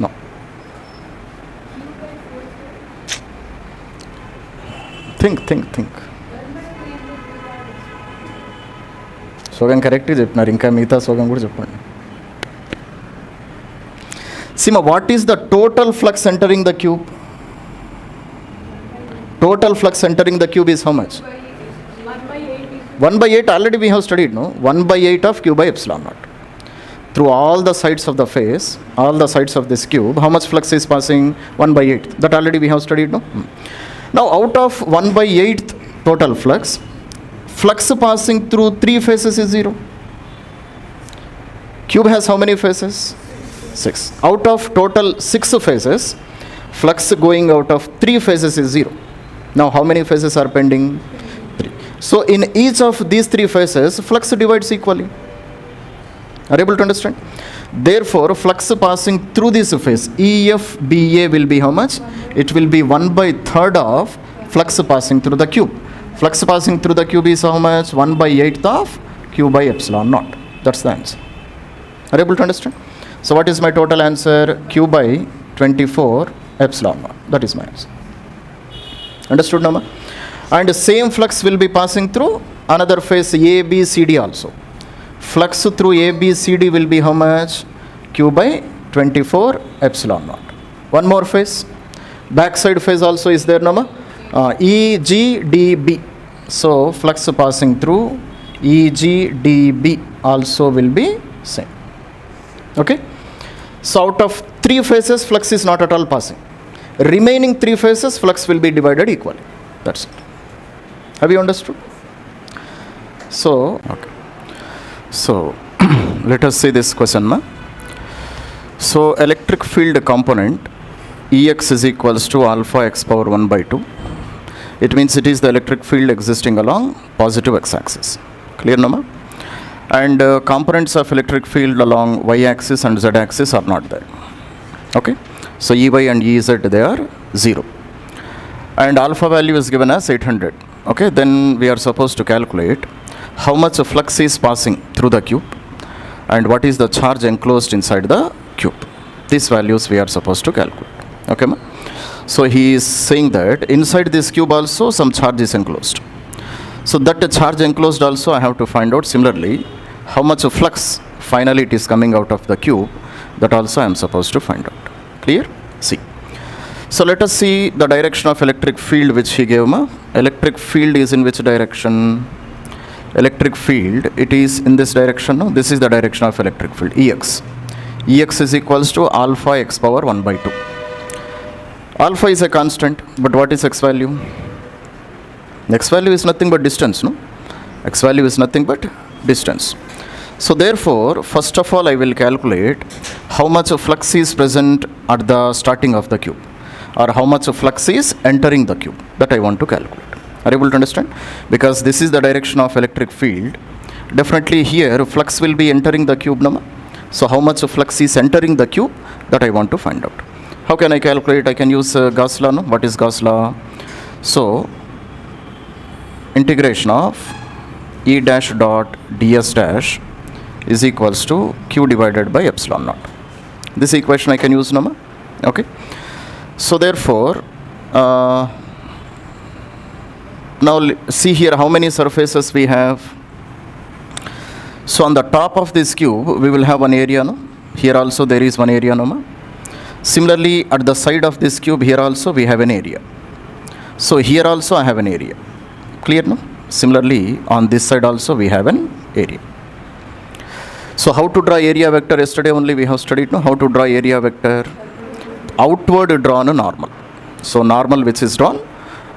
No. Think. సోగం కరెక్ట్గా చెప్పినారు, ఇంకా మిగతా సోగం కూడా చెప్పండి. Sima, what is the total flux entering the cube? Total flux entering the cube is how much? 1/8 already we have studied, no? 1/8 of Q by epsilon naught. Through all the sides of the phase, all the sides of this cube, how much flux is passing? 1/8. That already we have studied, no? Now out of 1/8 total flux, flux passing through 3 phases is 0. Cube has how many phases? 6. Out of total 6 phases, flux going out of 3 phases is 0. Now how many phases are pending? 3. So in each of these 3 phases, flux divides equally. Are you able to understand? Therefore, flux passing through this phase, EFBA will be how much? It will be 1/3 of flux passing through the cube. Flux passing through the cube is how much? 1/8 of Q by epsilon naught. That's the answer. Are you able to understand? So what is my total answer? Q by 24 epsilon naught. That is my answer. Understood, Nama? And the same flux will be passing through another phase A, B, C, D also. Flux through A, B, C, D will be how much? Q by 24 epsilon naught. One more phase. Backside phase also is there, Nama? E, G, D, B. So flux passing through E, G, D, B also will be same. Okay? So out of 3 phases, flux is not at all passing. Remaining 3 phases, flux will be divided equally. That's it. Have you understood? So, okay. So, let us see this question. Na? So, electric field component Ex is equals to alpha x power 1/2. It means it is the electric field existing along positive x-axis. Clear, Nama? And components of electric field along y-axis and z-axis are not there. Okay? So, Ey and Ez, they are 0. And alpha value is given as 800. Okay? Then we are supposed to calculate how much flux is passing through the cube and what is the charge enclosed inside the cube. These values we are supposed to calculate. Okay, ma? So he is saying that inside this cube also some charge is enclosed. So that charge enclosed also I have to find out. Similarly, how much flux finally it is coming out of the cube, that also I am supposed to find out. Clear? See. So let us see the direction of electric field which he gave me. Electric field is in which direction? Electric field, it is in this direction. No? This is the direction of electric field, Ex. Ex is equals to alpha x power 1/2. Alpha is a constant, but what is x value? X value is nothing but distance, no? X value is nothing but distance. So therefore, first of all, I will calculate how much flux is present at the starting of the cube, or how much flux is entering the cube. That I want to calculate. Are you able to understand? Because this is the direction of electric field. Definitely here, flux will be entering the cube, Nama. So how much flux is entering the cube, that I want to find out. How can I calculate? I can use Gauss law, no? What is Gauss law? So, integration of E dash dot ds dash is equals to q divided by epsilon naught. This equation I can use, Nama. Okay. So therefore, now see here how many surfaces we have. So on the top of this cube, we will have one area, no? Here also there is one area, Nama. Similarly, at the side of this cube, here also we have an area. So here also I have an area. Clear, no? Similarly, on this side also we have an area. So how to draw area vector? Yesterday only we have studied, no? How to draw area vector? Outward drawn a normal. So normal which is drawn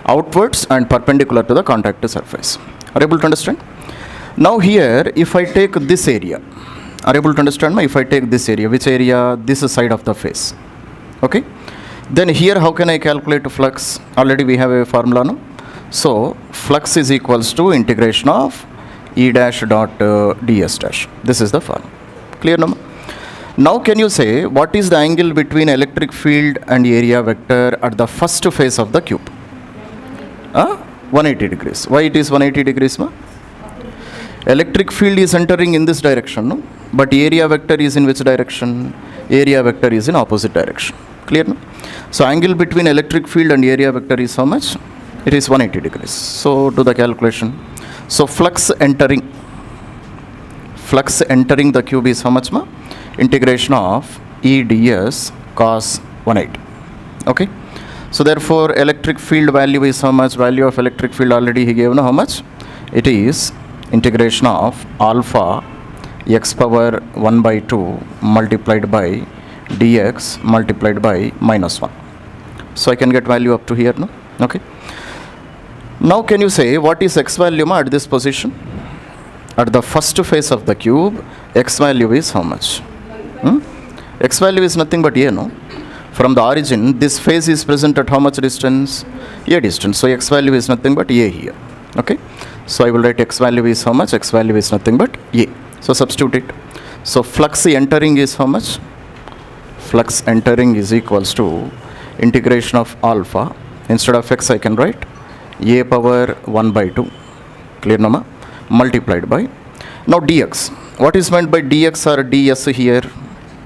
outwards and perpendicular to the contact surface. Are you able to understand? Now here, if I take this area, are you able to understand? If I take this area, which area? This side of the face. Okay. Then here, how can I calculate flux? Already we have a formula, no? So flux is equals to integration of E dash dot ds dash. This is the formula. Clear, no? Now can you say what is the angle between electric field and area vector at the first face of the cube? 180 degrees. Why it is 180 degrees, ma? Electric field is entering in this direction, no? But area vector is in which direction? Area vector is in opposite direction. Clear, no? So angle between electric field and area vector is how much? It is 180 degrees. So do the calculation. So flux entering the cube is how much, ma? Integration of E ds cos 180. Okay. So therefore electric field value is how much? Value of electric field already he gave, no? How much? It is integration of alpha x power 1/2 multiplied by dx multiplied by minus 1. So I can get value up to here, no? Okay. Now can you say what is x value, ma, at this position? At the first face of the cube, x value is how much? X value is nothing but A, no? From the origin, this phase is present at how much distance? A distance. So X value is nothing but A here. Okay? So I will write X value is how much? X value is nothing but A. So substitute it. So flux entering is how much? Flux entering is equals to integration of alpha. Instead of X, I can write A power 1 by 2. Clear, Nama? Multiplied by. Now dx. What is meant by dx or ds here?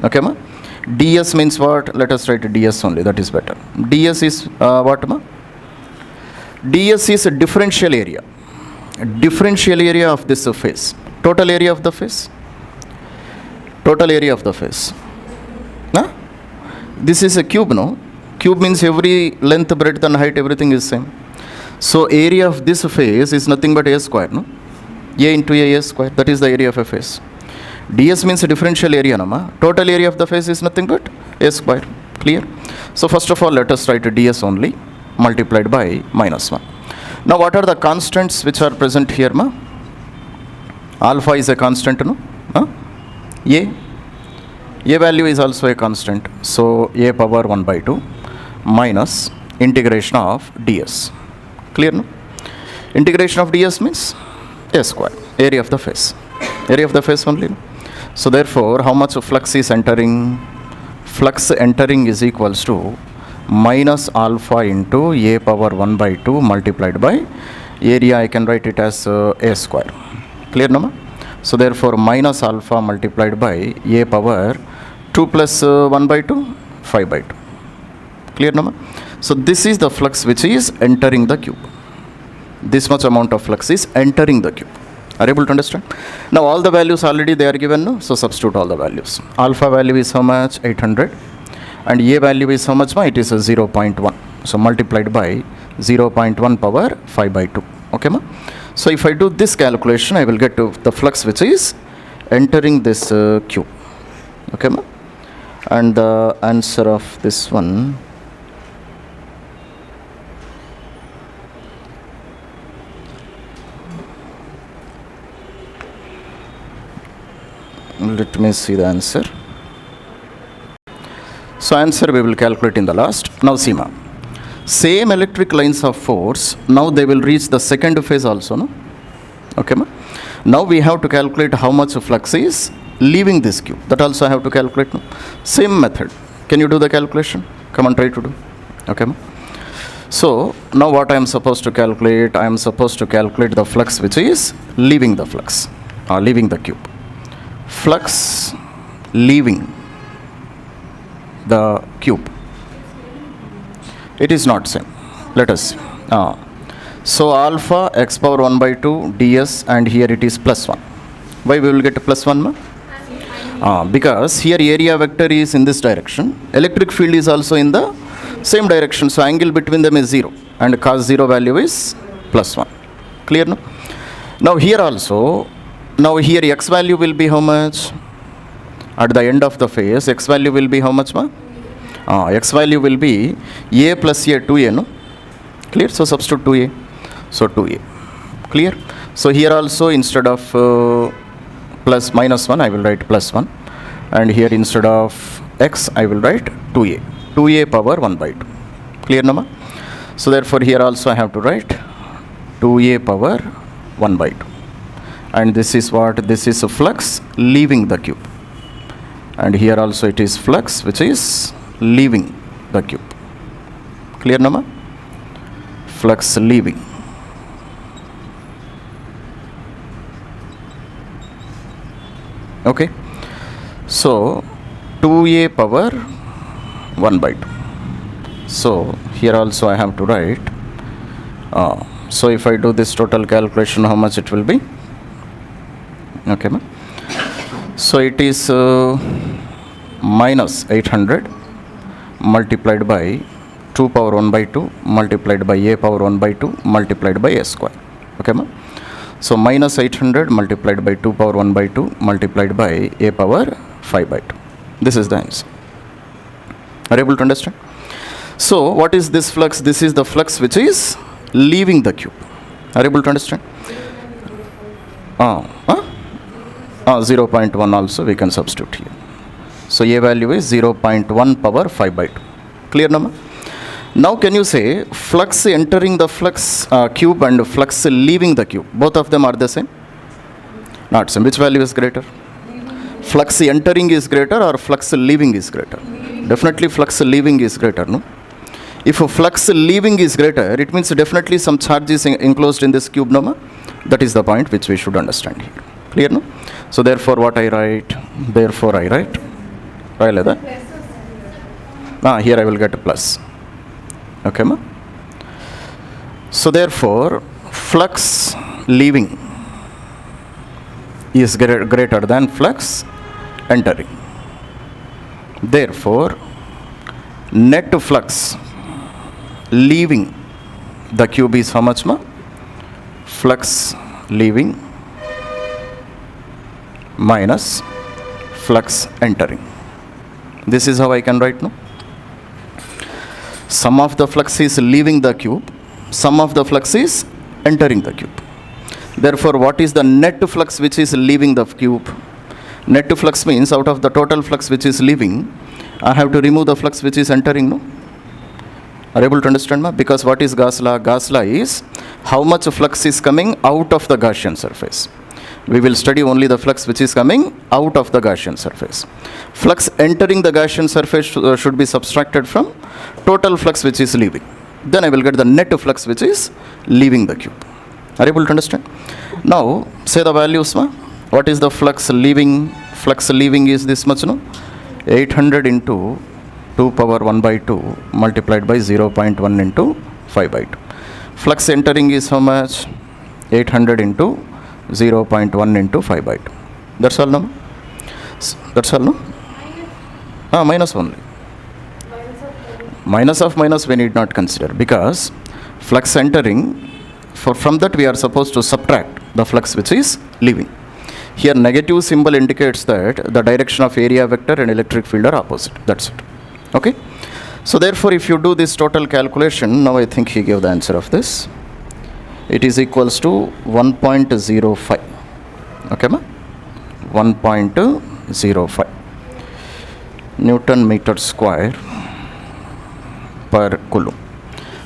Okay, ma? ds means what? Let us write ds only. That is better. ds is what, ma? ds is a differential area. Differential area of this face. Total area of the face. Total area of the face. Huh? This is a cube, no? Cube means every length, breadth and height, everything is same. So area of this face is nothing but a square, no? A into a square. That is the area of a face. ds means a differential area, no, ma? Total area of the face is nothing but a square. Clear? So first of all, let us write ds only multiplied by minus 1. Now what are the constants which are present here, ma? Alpha is a constant, no? Huh? A value is also a constant. So a power 1 by 2 minus integration of ds. Clear, no? Integration of ds means a square. Area of the face. Area of the face only. No? So therefore, how much of flux is entering? Flux entering is equals to minus alpha into a power 1 by 2 multiplied by area. I can write it as a square. Clear, no? So therefore, minus alpha multiplied by a power 2 plus 1 by 2, 5 by 2. Clear, no? So this is the flux which is entering the cube. This much amount of flux is entering the cube. Are you able to understand? Now all the values already they are given, no? So substitute all the values. Alpha value is how much? 800. And A value is how much? It is a 0.1. So multiplied by 0.1 power 5 by 2. Okay, ma? So if I do this calculation, I will get to the flux which is entering this cube. Okay, ma? And the answer of this one, let me see the answer. So answer we will calculate in the last. Now see, ma, same electric lines of force, now they will reach the second phase also, no? Okay, ma? Now we have to calculate how much flux is leaving this cube. That also I have to calculate, no? Same method. Can you do the calculation? Come on, try to do. Okay, ma? So now what I am supposed to calculate? I am supposed to calculate the flux which is leaving the flux, leaving the cube. Flux leaving the cube. It is not same. Let us see. So alpha x power 1 by 2 ds, and here it is plus 1. Why we will get plus 1, ma? Because here area vector is in this direction. Electric field is also in the same direction. So angle between them is 0. And cos 0 value is plus 1. Clear, no? Now here also, now here x value will be how much? At the end of the phase, x value will be how much, ma? X value will be a plus a, 2a, no? Clear? So substitute 2a. So 2a. Clear? So here also instead of plus minus 1, I will write plus 1. And here instead of x, I will write 2a. 2a power 1 by 2. Clear, no, ma? So therefore here also I have to write 2a power 1 by 2. And this is what? This is a flux leaving the cube. And here also it is flux which is leaving the cube. Clear, no, ma? Flux leaving. Okay. So 2a power 1 by 2. So here also I have to write. So if I do this total calculation, how much it will be? Okay, ma? So it is minus 800 multiplied by 2 power 1 by 2 multiplied by a power 1 by 2 multiplied by a square. Okay, ma? So minus 800 multiplied by 2 power 1 by 2 multiplied by a power 5 by 2. This is the answer. Are you able to understand? So what is this flux? This is the flux which is leaving the cube. Are you able to understand? 0.1 also we can substitute here. So A value is 0.1 power 5 by 2. Clear number? Now can you say flux entering the flux cube and flux leaving the cube, both of them are the same? Not same. Which value is greater? Flux entering is greater or flux leaving is greater? Definitely flux leaving is greater, no? If a flux leaving is greater, it means definitely some charge is enclosed in this cube number. That is the point which we should understand here. Clear, no? So therefore what I write? Therefore I write. Here I will get a plus. Okay, ma? So therefore flux leaving is greater than flux entering. Therefore net flux leaving the cube is how much, ma? Flux leaving minus flux entering. This is how I can write, no? Sum of the flux is leaving the cube, sum of the flux is entering the cube. Therefore what is the net flux which is leaving the cube? Net flux means out of the total flux which is leaving, I have to remove the flux which is entering, no? Are you able to understand, ma? Because what is Gauss law? Gauss law is how much flux is coming out of the Gaussian surface. We will study only the flux which is coming out of the Gaussian surface. Flux entering the Gaussian surface should be subtracted from total flux which is leaving. Then I will get the net flux which is leaving the cube. Are you able to understand? Now say the values, ma? What is the flux leaving? Flux leaving is this much, no? 800 into 2 power 1 by 2 multiplied by 0.1 into 5 by 2. Flux entering is how much? 800 into 0.1 into 5 by 2. That's all, no? That's all, no? Minus only. Minus of minus we need not consider, because flux entering, from that we are supposed to subtract the flux which is leaving. Here negative symbol indicates that the direction of area vector and electric field are opposite. That's it. Okay? So therefore if you do this total calculation, now I think he gave the answer of this. It is equals to 1.05. Okay, ma? 1.05 Newton meter square per coulomb.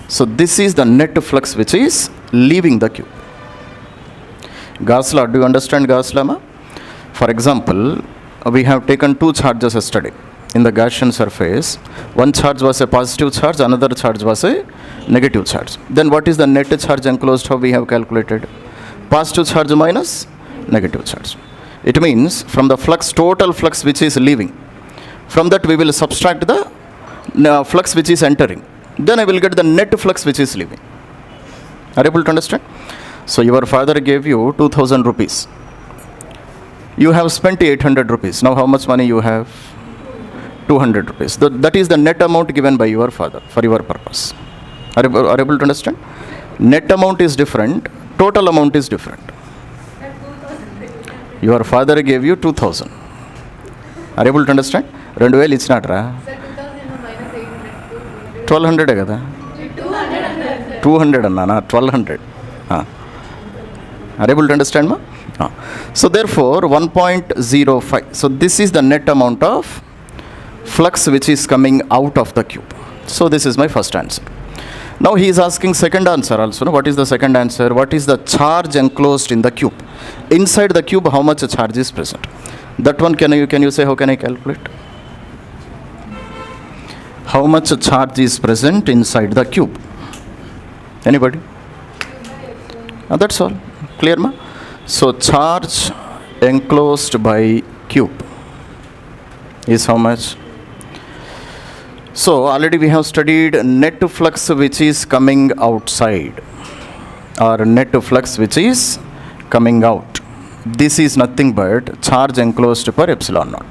So this is the net flux which is leaving the cube. Gauss law, do you understand Gauss law, ma? For example, we have taken two charges yesterday in the Gaussian surface. One charge was a positive charge, another charge was a negative charge. Then what is the net charge enclosed? How we have calculated? Positive charge minus negative charge. It means from the flux, total flux which is leaving, from that we will subtract the flux which is entering. Then I will get the net flux which is leaving. Are you able to understand? So your father gave you 2000 rupees. You have spent 800 rupees. Now how much money you have? 200 rupees. That is the net amount given by your father for your purpose. Are you able to understand? Net amount is different, total amount is different. Your father gave you 2000. Are you able to understand? 2000 ఇచ్చినాట్రా 1200 కదా 200 అన్నానా 1200. Are you able to understand, ma? So therefore 1.05. So this is the net amount of flux which is coming out of the cube. So this is my first answer. Now he is asking second answer also. No? What is the second answer? What is the charge enclosed in the cube? Inside the cube, how much charge is present? That one can you say, how can I calculate? How much charge is present inside the cube? Anybody? That's all. Clear, ma? So charge enclosed by cube is how much? So already we have studied net flux which is coming outside, or net flux which is coming out. This is nothing but charge enclosed per epsilon naught.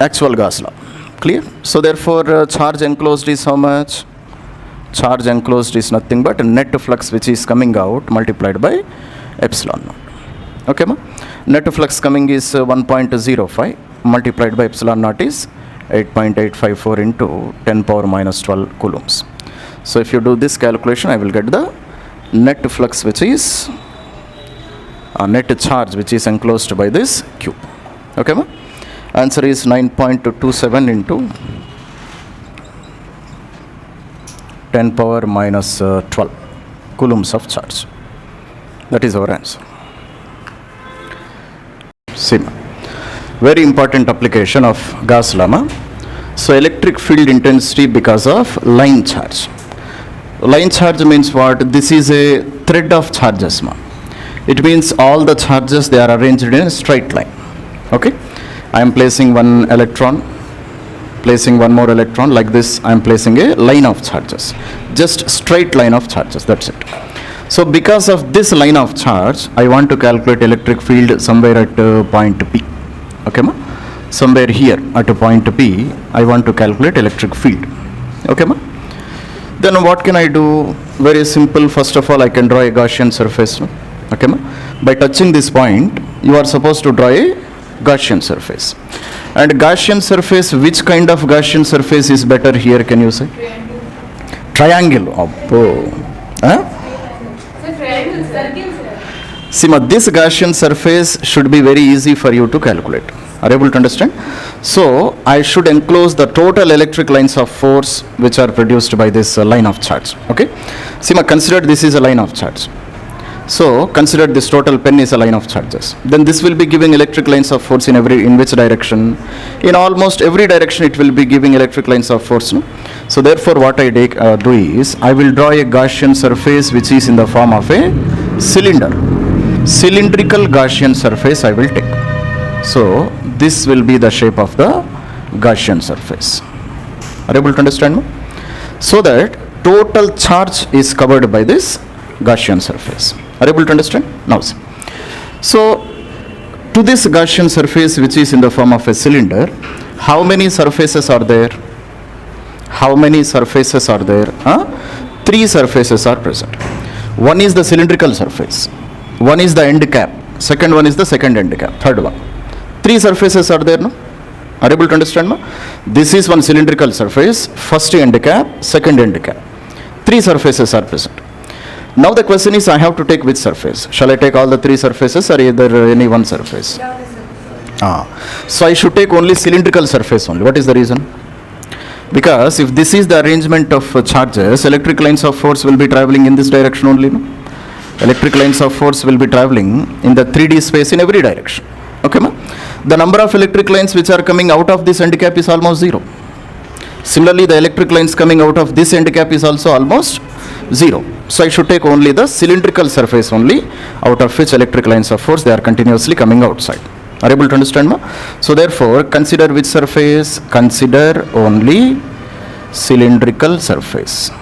Actual Gauss law. Clear? So therefore charge enclosed is how much? Charge enclosed is nothing but net flux which is coming out multiplied by epsilon naught. Okay, ma? Net flux coming is 1.05 multiplied by epsilon naught is 8.854 into 10 power minus 12 coulombs. So if you do this calculation, I will get the net flux which is net charge which is enclosed by this cube. Okay, ma? Answer is 9.27 into 10 power minus 12 coulombs of charge. That is our answer. Same. Very important application of Gauss law. So electric field intensity because of line charge. Line charge means what? This is a thread of charges. It means all the charges, they are arranged in a straight line. Okay. I am placing one electron, placing one more electron, like this I am placing a line of charges. Just straight line of charges, that's it. So because of this line of charge, I want to calculate electric field somewhere at point P. Okay, ma? Somewhere here at a point P, I want to calculate electric field. Okay, ma? Then what can I do? Very simple. First of all, I can draw a Gaussian surface. No? Okay, ma? By touching this point, you are supposed to draw a Gaussian surface. And Gaussian surface, which kind of Gaussian surface is better here, can you say? Triangle. Oh. Huh? See, this Gaussian surface should be very easy for you to calculate. Are you able to understand? So, I should enclose the total electric lines of force which are produced by this line of charge. Okay? See, consider this is a line of charge. So, consider this total pen is a line of charges. Then this will be giving electric lines of force in which direction? In almost every direction it will be giving electric lines of force. No? So, therefore, what I do is, I will draw a Gaussian surface which is in the form of a cylinder. Cylindrical Gaussian surface I will take. So, this will be the shape of the Gaussian surface. Are you able to understand? No? So that total charge is covered by this Gaussian surface. Are you able to understand? Now see. So, to this Gaussian surface which is in the form of a cylinder, how many surfaces are there? How many surfaces are there? 3 surfaces are present. One is the cylindrical surface. One is the end cap. Second one is the second end cap. Third one. 3 surfaces are there, no? Are you able to understand? No? This is one cylindrical surface, first end cap, second end cap. 3 surfaces are present. Now the question is, I have to take which surface? Shall I take all the 3 surfaces or either any one surface? So I should take only cylindrical surface only. What is the reason? Because if this is the arrangement of charges, electric lines of force will be traveling in this direction only. No? Electric lines of force will be traveling in the 3D space in every direction. Okay, ma? The number of electric lines which are coming out of this end cap is almost 0. Similarly, the electric lines coming out of this end cap is also almost 0. So I should take only the cylindrical surface only, out of which electric lines of force, they are continuously coming outside. Are you able to understand, ma? So therefore, consider which surface? Consider only cylindrical surface.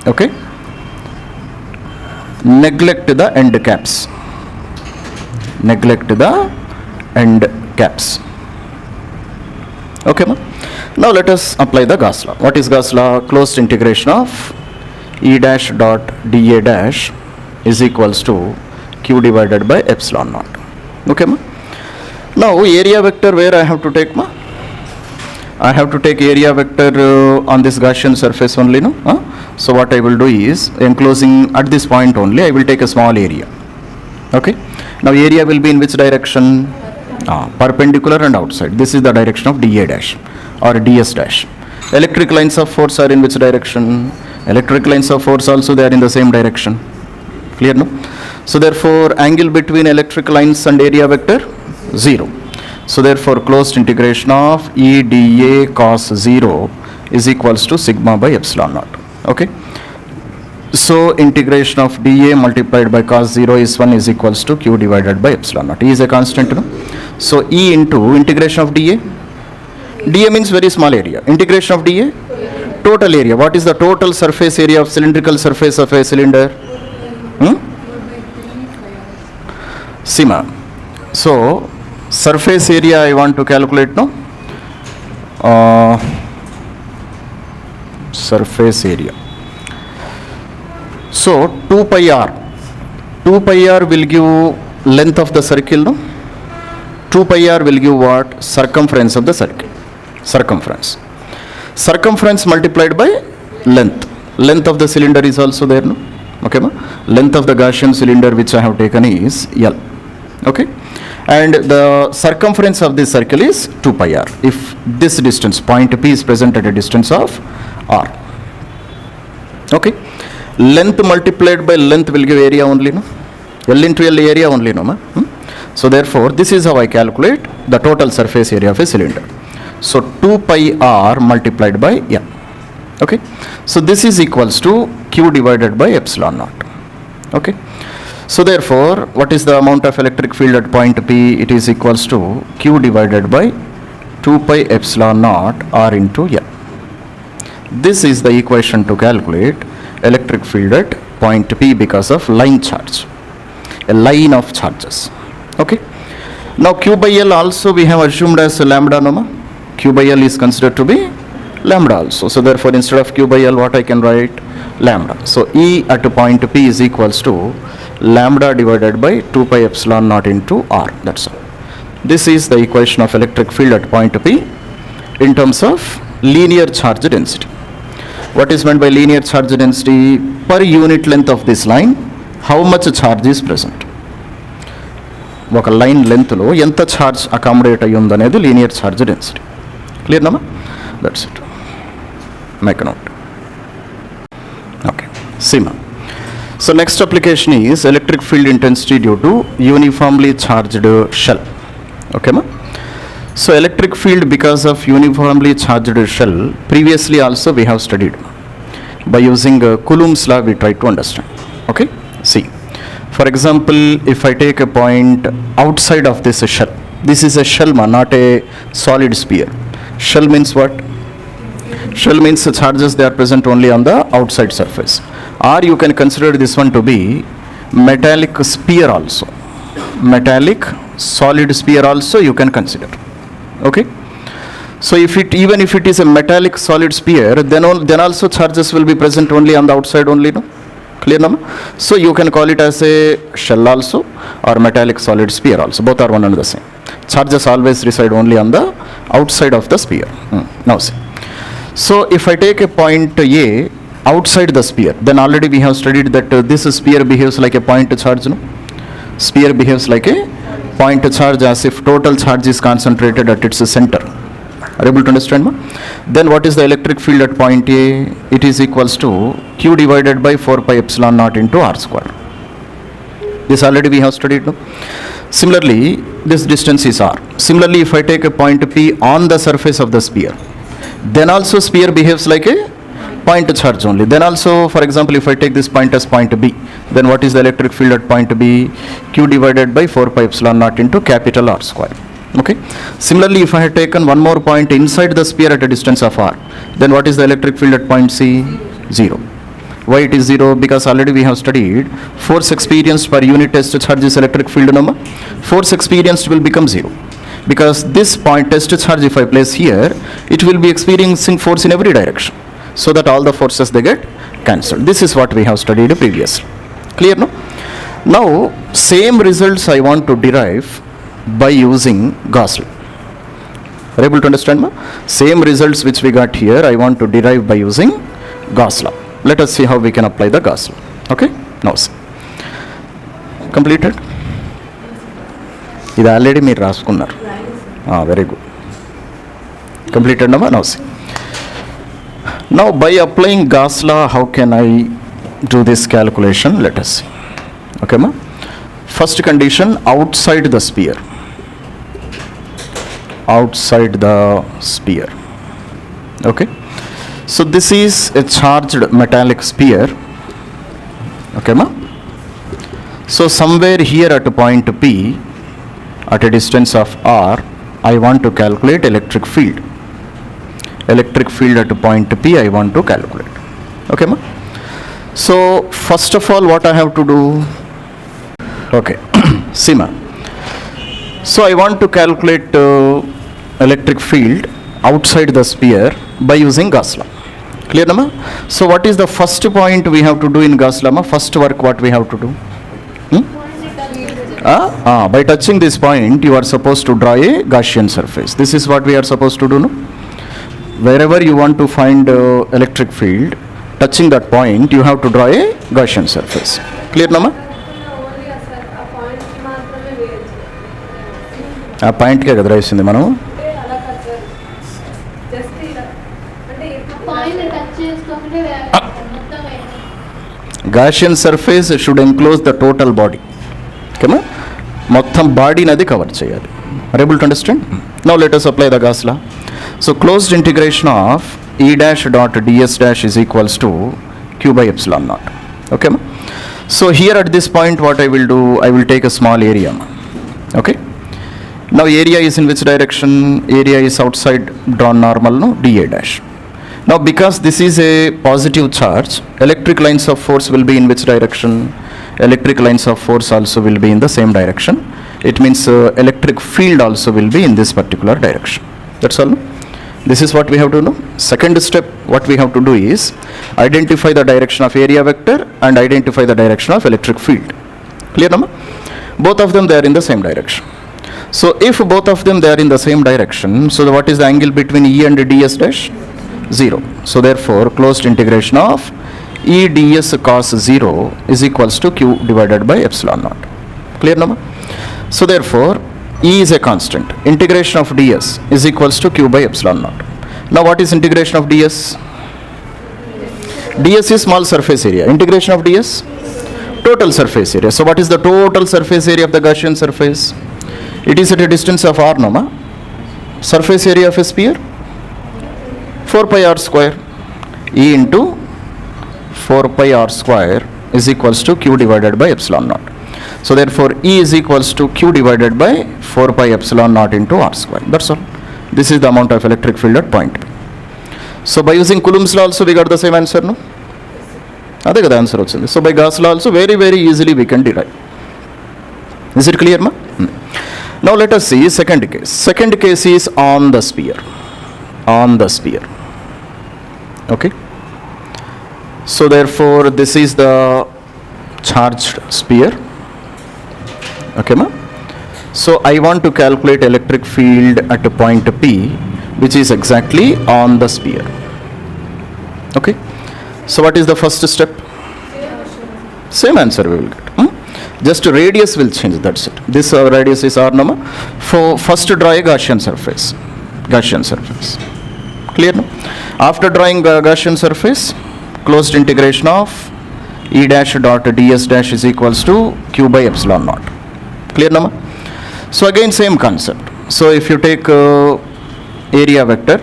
Okay? Neglect the end caps. Neglect the end caps. Okay, ma? Now let us apply the Gauss law. What is Gauss law? Closed integration of E dash dot dA dash is equals to Q divided by epsilon naught. Okay, ma? Now area vector where I have to take, ma? I have to take area vector on this Gaussian surface only, no? So what I will do is, enclosing at this point only, I will take a small area. Okay? Now area will be in which direction? Perpendicular and outside. This is the direction of dA dash or ds dash. Electric lines of force are in which direction? Electric lines of force also, they are in the same direction. Clear, no? So therefore, angle between electric lines and area vector? 0. So therefore, closed integration of E dA cos 0 is equals to sigma by epsilon naught. Okay? So integration of dA multiplied by cos 0 is 1 is equals to Q divided by epsilon naught. E is a constant, no? So E into integration of dA. dA means very small area. Integration of dA? Total area. What is the total surface area of cylindrical surface of a cylinder? Sima. So surface area I want to calculate, no? Surface area. So 2 pi r. 2 pi r will give length of the circle, no? 2 pi r will give what? Circumference of the circle. Circumference. Circumference multiplied by length. Length of the cylinder is also there, no? Okay, ma? Length of the Gaussian cylinder which I have taken is L. Okay? and the circumference of this circle is 2 pi r if this distance, point P, is present at a distance of r. Okay, length multiplied by length will give area only, no? L into L area only, no? So therefore, this is how I calculate the total surface area of a cylinder. So 2 pi r multiplied by L. Okay, so this is equals to Q divided by epsilon naught. Okay, so therefore, what is the amount of electric field at point P? It is equals to Q divided by 2 pi epsilon naught r into L. This is the equation to calculate electric field at point P because of line charge, a line of charges. Okay, now Q by L also we have assumed as lambda, no? Q by L is considered to be lambda also. So therefore, instead of Q by L, what I can write? Lambda. So E at point P is equals to lambda divided by 2 pi epsilon naught into R. That's all. This is the equation of electric field at point P in terms of linear charge density. What is meant by linear charge density? Per unit length of this line, how much charge is present? ఒక line లెంత్లో ఎంత charge accommodate అయ్యి ఉందనేది linear charge density. Clear నమ్మా? That's it. Make note. Okay, Seema. So next application is electric field intensity due to uniformly charged shell. ఓకేమా? So electric field because of uniformly charged shell previously also we have studied by using Coulomb's law. We try to understand. Okay, see. For example, if I take a point outside of this shell, this is a shell, not a solid sphere. Shell means what? Shell means the charges, they are present only on the outside surface. Or you can consider this one to be metallic sphere also. Metallic solid sphere also you can consider. Okay. So even if it is a metallic solid sphere, then also charges will be present only on the outside only, no? Clear now? So you can call it as a shell also or metallic solid sphere also. Both are one and the same. Charges always reside only on the outside of the sphere. Now see. So if I take a point A outside the sphere, then already we have studied that this sphere behaves like a point charge. No? Sphere behaves like a point charge as if total charge is concentrated at its center. Are you able to understand? Then what is the electric field at point A? It is equals to Q divided by 4 pi epsilon naught into R square. This already we have studied. No? Similarly, this distance is R. Similarly, if I take a point P on the surface of the sphere, then also sphere behaves like a point charge only. Then also, for example, if I take this point as point B, then what is the electric field at point B? Q divided by 4 pi epsilon naught into capital R square. Okay. Similarly, if I had taken one more point inside the sphere at a distance of r, then what is the electric field at point C? 0. Why it is 0? Because already we have studied force experienced per unit test charge is electric field number. Force experienced will become 0. Because this point test charge, if I place here, it will be experiencing force in every direction. So that all the forces they get cancelled. This is what we have studied previously. Clear, no? Now, same results I want to derive by using Gauss law. Are you able to understand? Same results which we got here, I want to derive by using Gauss law. Let us see how we can apply the Gauss law. Okay? Now see. Completed? This already me raskunnar. Very good. Completed now? Now see. Now by applying Gauss law, how can I do this calculation? Let us see. Okay, ma? First condition, outside the sphere. Outside the sphere. Okay, so this is a charged metallic sphere. Okay, ma? So somewhere here at a point P, at a distance of r, I want to calculate electric field. Electric field at a point P I want to calculate. Okay, ma? So first of all, what I have to do? Okay, see, ma? So I want to calculate electric field outside the sphere by using Gauss law. Clear, nama? So what is the first point we have to do in Gauss law? First work what we have to do? By touching this point, you are supposed to draw a Gaussian surface. This is what we are supposed to do, no? Wherever you want to find electric field, touching that point, you have to draw a Gaussian surface. Clear, nama? ఆ పాయింట్కే కదా రాసింది మనం. Gaussian surface should enclose the total body. Okay, మొత్తం బాడీని అది cover చేయాలి. Are you able to understand? Now let us apply the Gauss law. So closed integration of E dash dot ds dash is equals to q by epsilon naught. Okay, so here at this point what I will do, I will take a small area. Okay, now area is in which direction? Area is outside, drawn normal, no, dA dash. Now because this is a positive charge, electric lines of force will be in which direction? Electric lines of force also will be in the same direction. It means electric field also will be in this particular direction. That's all. This is what we have to know. Second step, what we have to do is identify the direction of area vector and identify the direction of electric field. Clear, Nama? Both of them, they are in the same direction. So if both of them, they are in the same direction, so what is the angle between E and ds dash? 0. So therefore, closed integration of E ds cos 0 is equals to q divided by epsilon naught. Clear, Nama? So therefore, E is a constant. Integration of ds is equals to q by epsilon naught. Now what is integration of ds? ds is small surface area. Integration of ds? Total surface area. So what is the total surface area of the Gaussian surface? It is at a distance of r, no? Surface area of a sphere? 4 pi r square. E into 4 pi r square is equals to q divided by epsilon naught. So therefore, E is equals to q divided by 4 pi epsilon naught into r square. That's all. This is the amount of electric field at point P. So by using Coulomb's law also we got the same answer, no? That's the answer. So by Gauss law also very, very easily we can derive. Is it clear, ma? Now let us see second case. Second case is on the sphere. On the sphere. Okay. So therefore, this is the charged sphere. Okay, ma? So I want to calculate electric field at a point P, which is exactly on the sphere. Okay. So what is the first step? Same answer we will get. Just radius will change, that's it. This radius is r, no? For first draw a Gaussian surface. Gaussian surface. Clear, no? After drawing Gaussian surface, closed integration of E dash dot ds dash is equals to q by epsilon naught. Clear, Nama? So again same concept. So if you take area vector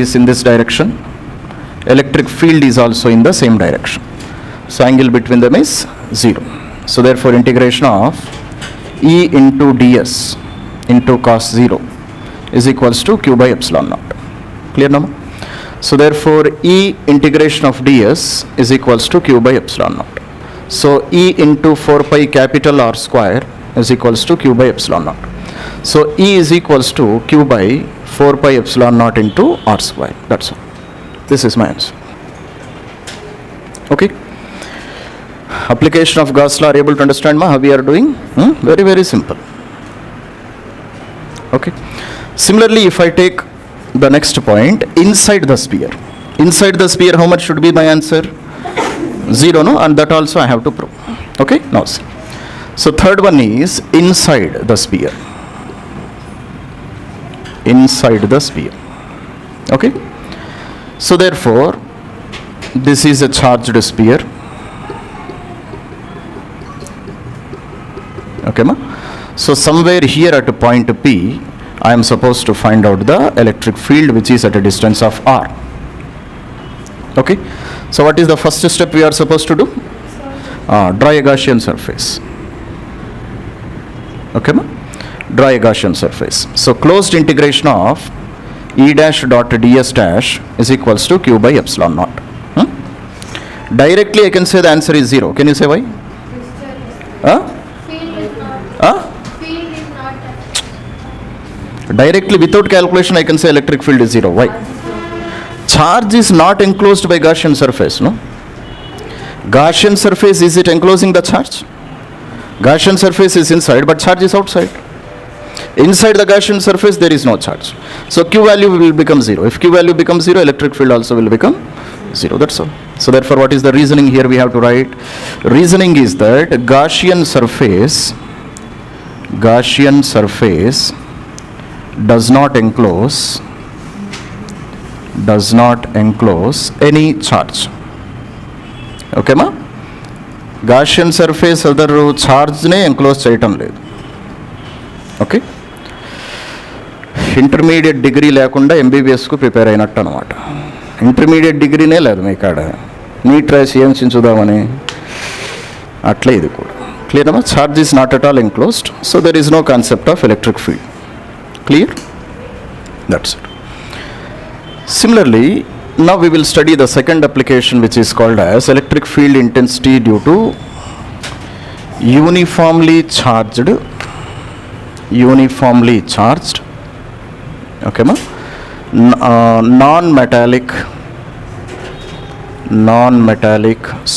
is in this direction. Electric field is also in the same direction. So angle between them is 0. So therefore integration of E into ds into cos 0 is equals to q by epsilon naught. Clear, Nama? So therefore E integration of ds is equals to q by epsilon naught. So E into 4 pi capital R square is equals to q by epsilon naught. So E is equals to q by 4 pi epsilon naught into R square. That's all. This is my answer. Okay. Application of Gauss law, are you able to understand, ma, how we are doing? Very, very simple. Okay. Similarly, if I take the next point, inside the sphere. Inside the sphere, how much should be my answer? 0, no? And that also I have to prove. Okay? Now see. So third one is inside the sphere. Inside the sphere. Okay? So therefore, this is a charged sphere. Okay, ma? So somewhere here at a point P, I am supposed to find out the electric field which is at a distance of r. Okay. So what is the first step we are supposed to do? Draw a Gaussian surface. Okay, ma? Draw a Gaussian surface. So closed integration of E dash dot ds dash is equals to q by epsilon naught. Directly I can say the answer is 0. Can you say why? Directly without calculation I can say electric field is 0. Why? Charge is not enclosed by Gaussian surface, no? Gaussian surface, is it enclosing the charge? Gaussian surface is inside, but charge is outside. Inside the Gaussian surface there is no charge. So q value will become 0. If q value becomes 0, electric field also will become 0. That's all. So therefore what is the reasoning here we have to write? Reasoning is that Gaussian surface Gaussian surface does not enclose any charge. Okay ma? Gaussian surface other charge ne enclose cheyatam ledu. Okay? Intermediate degree లేకుండా ఎంబీబీఎస్కు prepare అయినట్టు అనమాట. Intermediate డిగ్రీనే లేదు మీ కాడ, neat రాసి ఏం చించుదామని అట్లే ఇది కూడా. క్లియర్ అమ్మా? Charge is not at all enclosed, so there is no concept of electric field. Clear? That's it. Similarly now we will study the second application, which is called as electric field intensity due to uniformly charged okay ma, non-metallic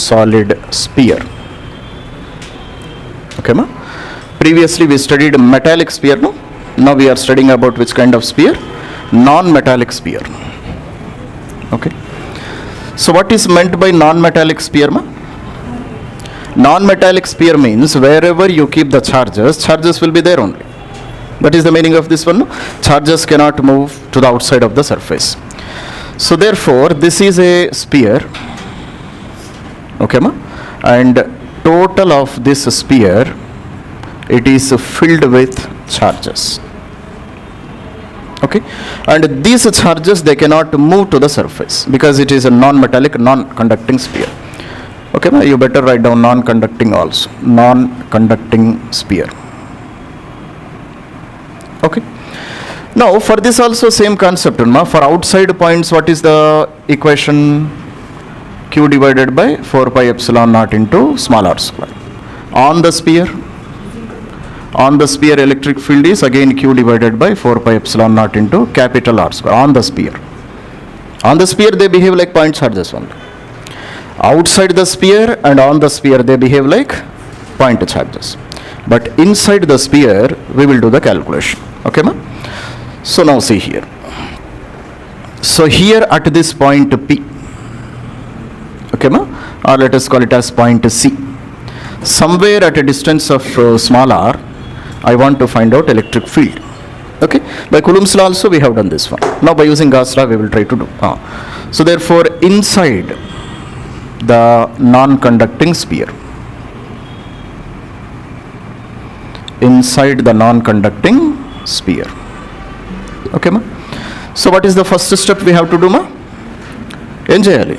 solid sphere. Okay ma? Previously we studied metallic sphere, no? Now we are studying about which kind of sphere? Non-metallic sphere. Okay. So what is meant by non-metallic sphere ma? Non-metallic sphere means wherever you keep the charges will be there only. That is the meaning of this one, no? Charges cannot move to the outside of the surface. So therefore this is a sphere, okay ma, and total of this sphere, it is filled with charges. Okay, and these charges, they cannot move to the surface because it is a non-metallic, non-conducting sphere. Okay ma? You better write down non-conducting also, non-conducting sphere. Okay. Now for this also same concept, ma. For outside points, what is the equation? Q divided by 4 pi epsilon naught into small r square. On the sphere electric field is again Q divided by 4 pi epsilon naught into capital R square. On the sphere they behave like point charges only. Outside the sphere and on the sphere they behave like point charges. But inside the sphere we will do the calculation. Okay ma? So now see here. So here at this point P, okay ma, or let us call it as point C, somewhere at a distance of small r, I want to find out electric field. Okay, by Coulomb's law also we have done this one. Now by using Gauss law we will try to do. So therefore inside the non-conducting sphere, okay ma? So what is the first step we have to do ma? Em cheyali?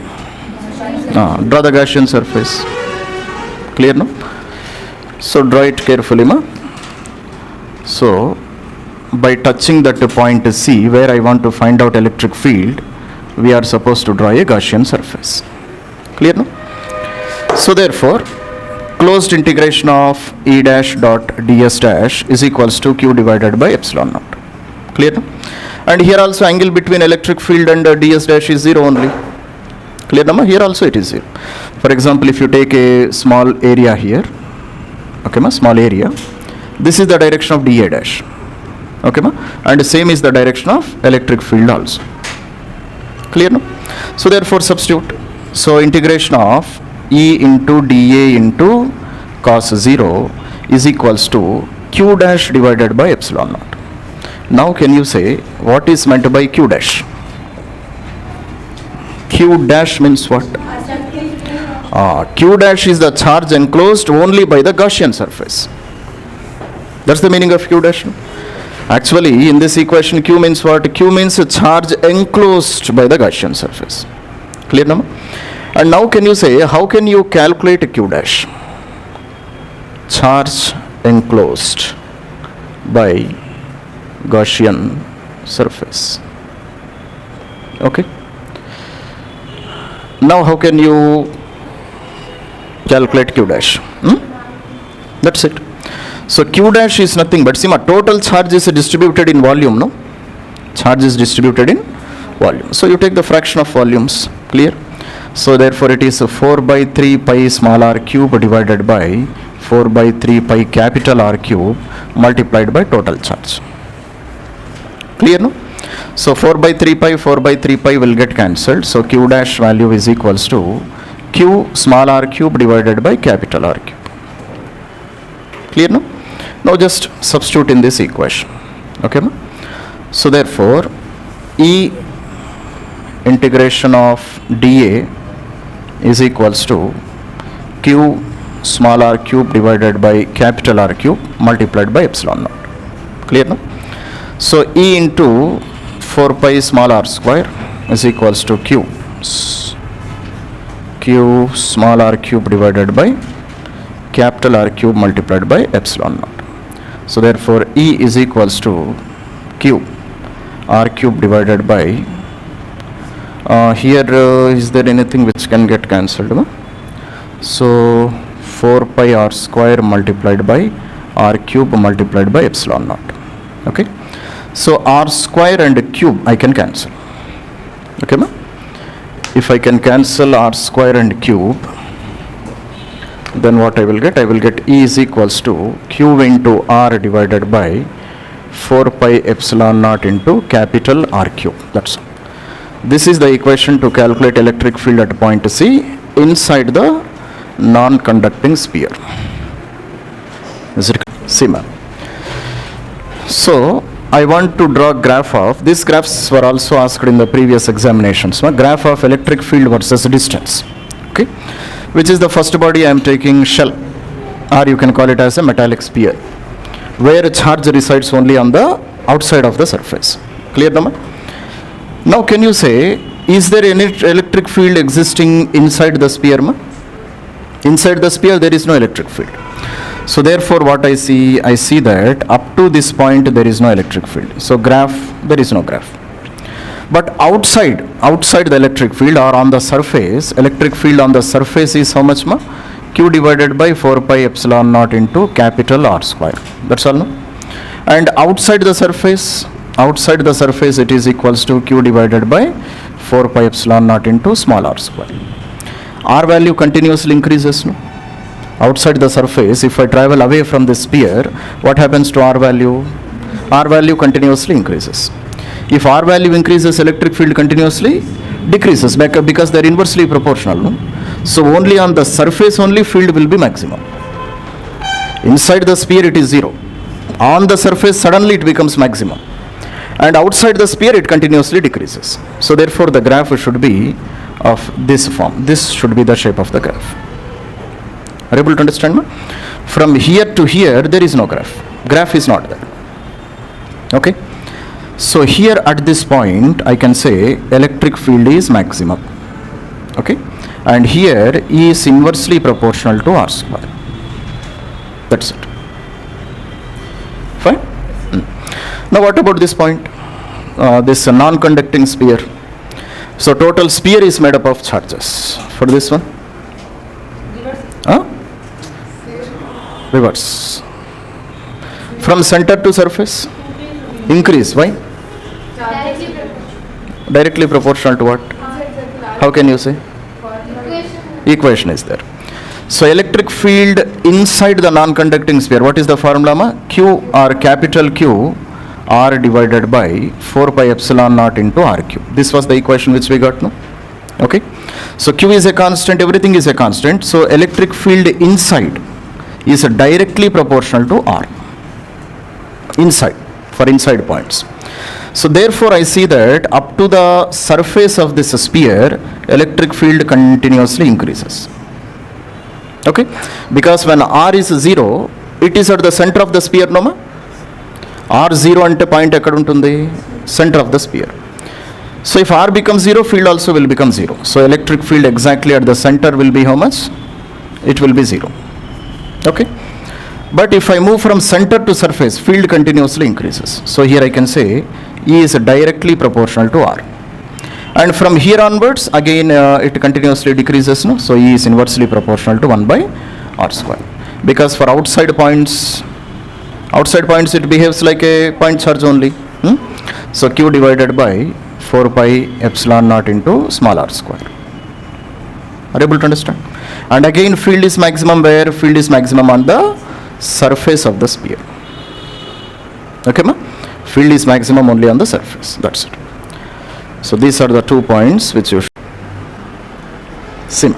Draw the Gaussian surface. Clear no? So draw it carefully ma. So by touching that point C where I want to find out electric field, we are supposed to draw a Gaussian surface. Clear no? So therefore closed integration of E dash dot ds dash is equals to Q divided by epsilon naught. Clear no? And here also angle between electric field and ds dash is 0 only. Clear no? Here also it is 0. For example, if you take a small area here, okay ma, small area, this is the direction of dA dash, okay ma, and same is the direction of electric field also. Clear no? So therefore substitute. So integration of E into dA into cos 0 is equals to Q dash divided by epsilon naught. Now can you say what is meant by Q dash? Q dash means what? Q dash is the charge enclosed only by the Gaussian surface. That's the meaning of Q dash. Actually in this equation Q means what? Q means a charge enclosed by the Gaussian surface. Clear now? And now can you say how can you calculate Q dash? Charge enclosed by Gaussian surface. Okay. Now how can you calculate Q dash? That's it. So Q dash is nothing but, see my total charge is distributed in volume, no? Charge is distributed in volume. So you take the fraction of volumes. Clear? So therefore it is 4 by 3 pi small r cube divided by 4 by 3 pi capital R cube multiplied by total charge. Clear no? So 4 by 3 pi will get cancelled. So Q dash value is equals to Q small r cube divided by capital R cube. Clear no? Now just substitute in this equation. Okay, ma? So therefore, E integration of dA is equals to Q small r cube divided by capital R cube multiplied by epsilon naught. Clear now? So E into 4 pi small r square is equals to Q small r cube divided by capital R cube multiplied by epsilon naught. So therefore E is equals to Q R cube divided by is there anything which can get cancelled? No? So 4 pi r square multiplied by r cube multiplied by epsilon naught. Okay, so r square and cube I can cancel. Okay, ma? If I can cancel r square and cube, then what I will get? I will get E is equals to Q into R divided by 4 pi epsilon naught into capital R cube. That's all. This is the equation to calculate electric field at point C inside the non-conducting sphere. Is it? See, ma'am. So I want to draw a graph of, these graphs were also asked in the previous examinations, graph of electric field versus distance. Okay, which is the first body I am taking shell, or you can call it as a metallic sphere, where charge resides only on the outside of the surface. Clear, Nama? Now can you say, is there any electric field existing inside the sphere, ma? Inside the sphere there is no electric field. So therefore what I see that up to this point there is no electric field. So graph, there is no graph. But outside the electric field or on the surface, electric field on the surface is how much, ma? Q divided by 4 pi epsilon naught into capital R square. That's all, no? And outside the surface it is equals to Q divided by 4 pi epsilon naught into small r square. R value continuously increases, no? Outside the surface, if I travel away from the sphere, what happens to R value? R value continuously increases. If R value increases, electric field continuously decreases because they are inversely proportional, no? So only on the surface only field will be maximum. Inside the sphere it is 0. On the surface suddenly it becomes maximum. And outside the sphere it continuously decreases. So therefore the graph should be of this form. This should be the shape of the graph. Are you able to understand, ma? From here to here there is no graph. Graph is not there. Okay. So here at this point I can say electric field is maximum. Okay. And here E is inversely proportional to R square. That's it. Fine. Now what about this point? This non-conducting sphere. So total sphere is made up of charges. For this one? Reverse. From center to surface? Increase. Why? Directly proportional to what? How can you say? Equation is there. So electric field inside the non-conducting sphere, what is the formula, ma? Q or capital Q R divided by 4 pi epsilon naught into R cube. This was the equation which we got, no? Okay. So Q is a constant, everything is a constant. So electric field inside is directly proportional to R. Inside, for inside points. So therefore I see that up to the surface of this sphere, electric field continuously increases. Okay, because when R is 0, it is at the center of the sphere, no ma? R 0 ante point ekkada untundi? Center of the sphere. So if R becomes 0, field also will become 0. So electric field exactly at the center will be how much? It will be 0. Okay. But if I move from center to surface, field continuously increases. So here I can say E is directly proportional to R. And from here onwards, again it continuously decreases, no? So E is inversely proportional to 1 by R square. Because for outside points it behaves like a point charge only. So Q divided by 4 pi epsilon naught into small r square. Are you able to understand? And again field is maximum where? Field is maximum on the surface of the sphere. Okay, ma? Field is maximum only on the surface. That's it. So these are the 2 points which you should see.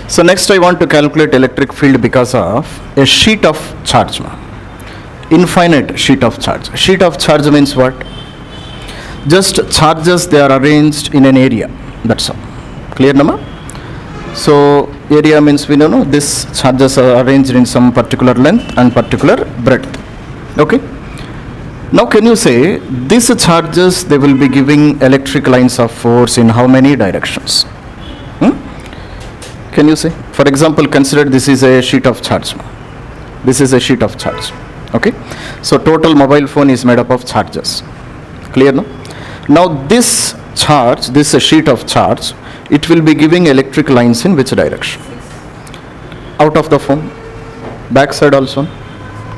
So next I want to calculate electric field because of a sheet of charge, ma. infinite sheet of charge. Sheet of charge means what? Just charges, they are arranged in an area. That's all. Clear, Nama? So area means we know this charges are arranged in some particular length and particular breadth. Okay. Now can you say these charges, they will be giving electric lines of force in how many directions? Can you say? For example, consider this is a sheet of charge. This is a sheet of charge. Okay. So total mobile phone is made up of charges. Clear, no? Now this charge, this sheet of charge, it will be giving electric lines in which direction? Out of the phone, back side also.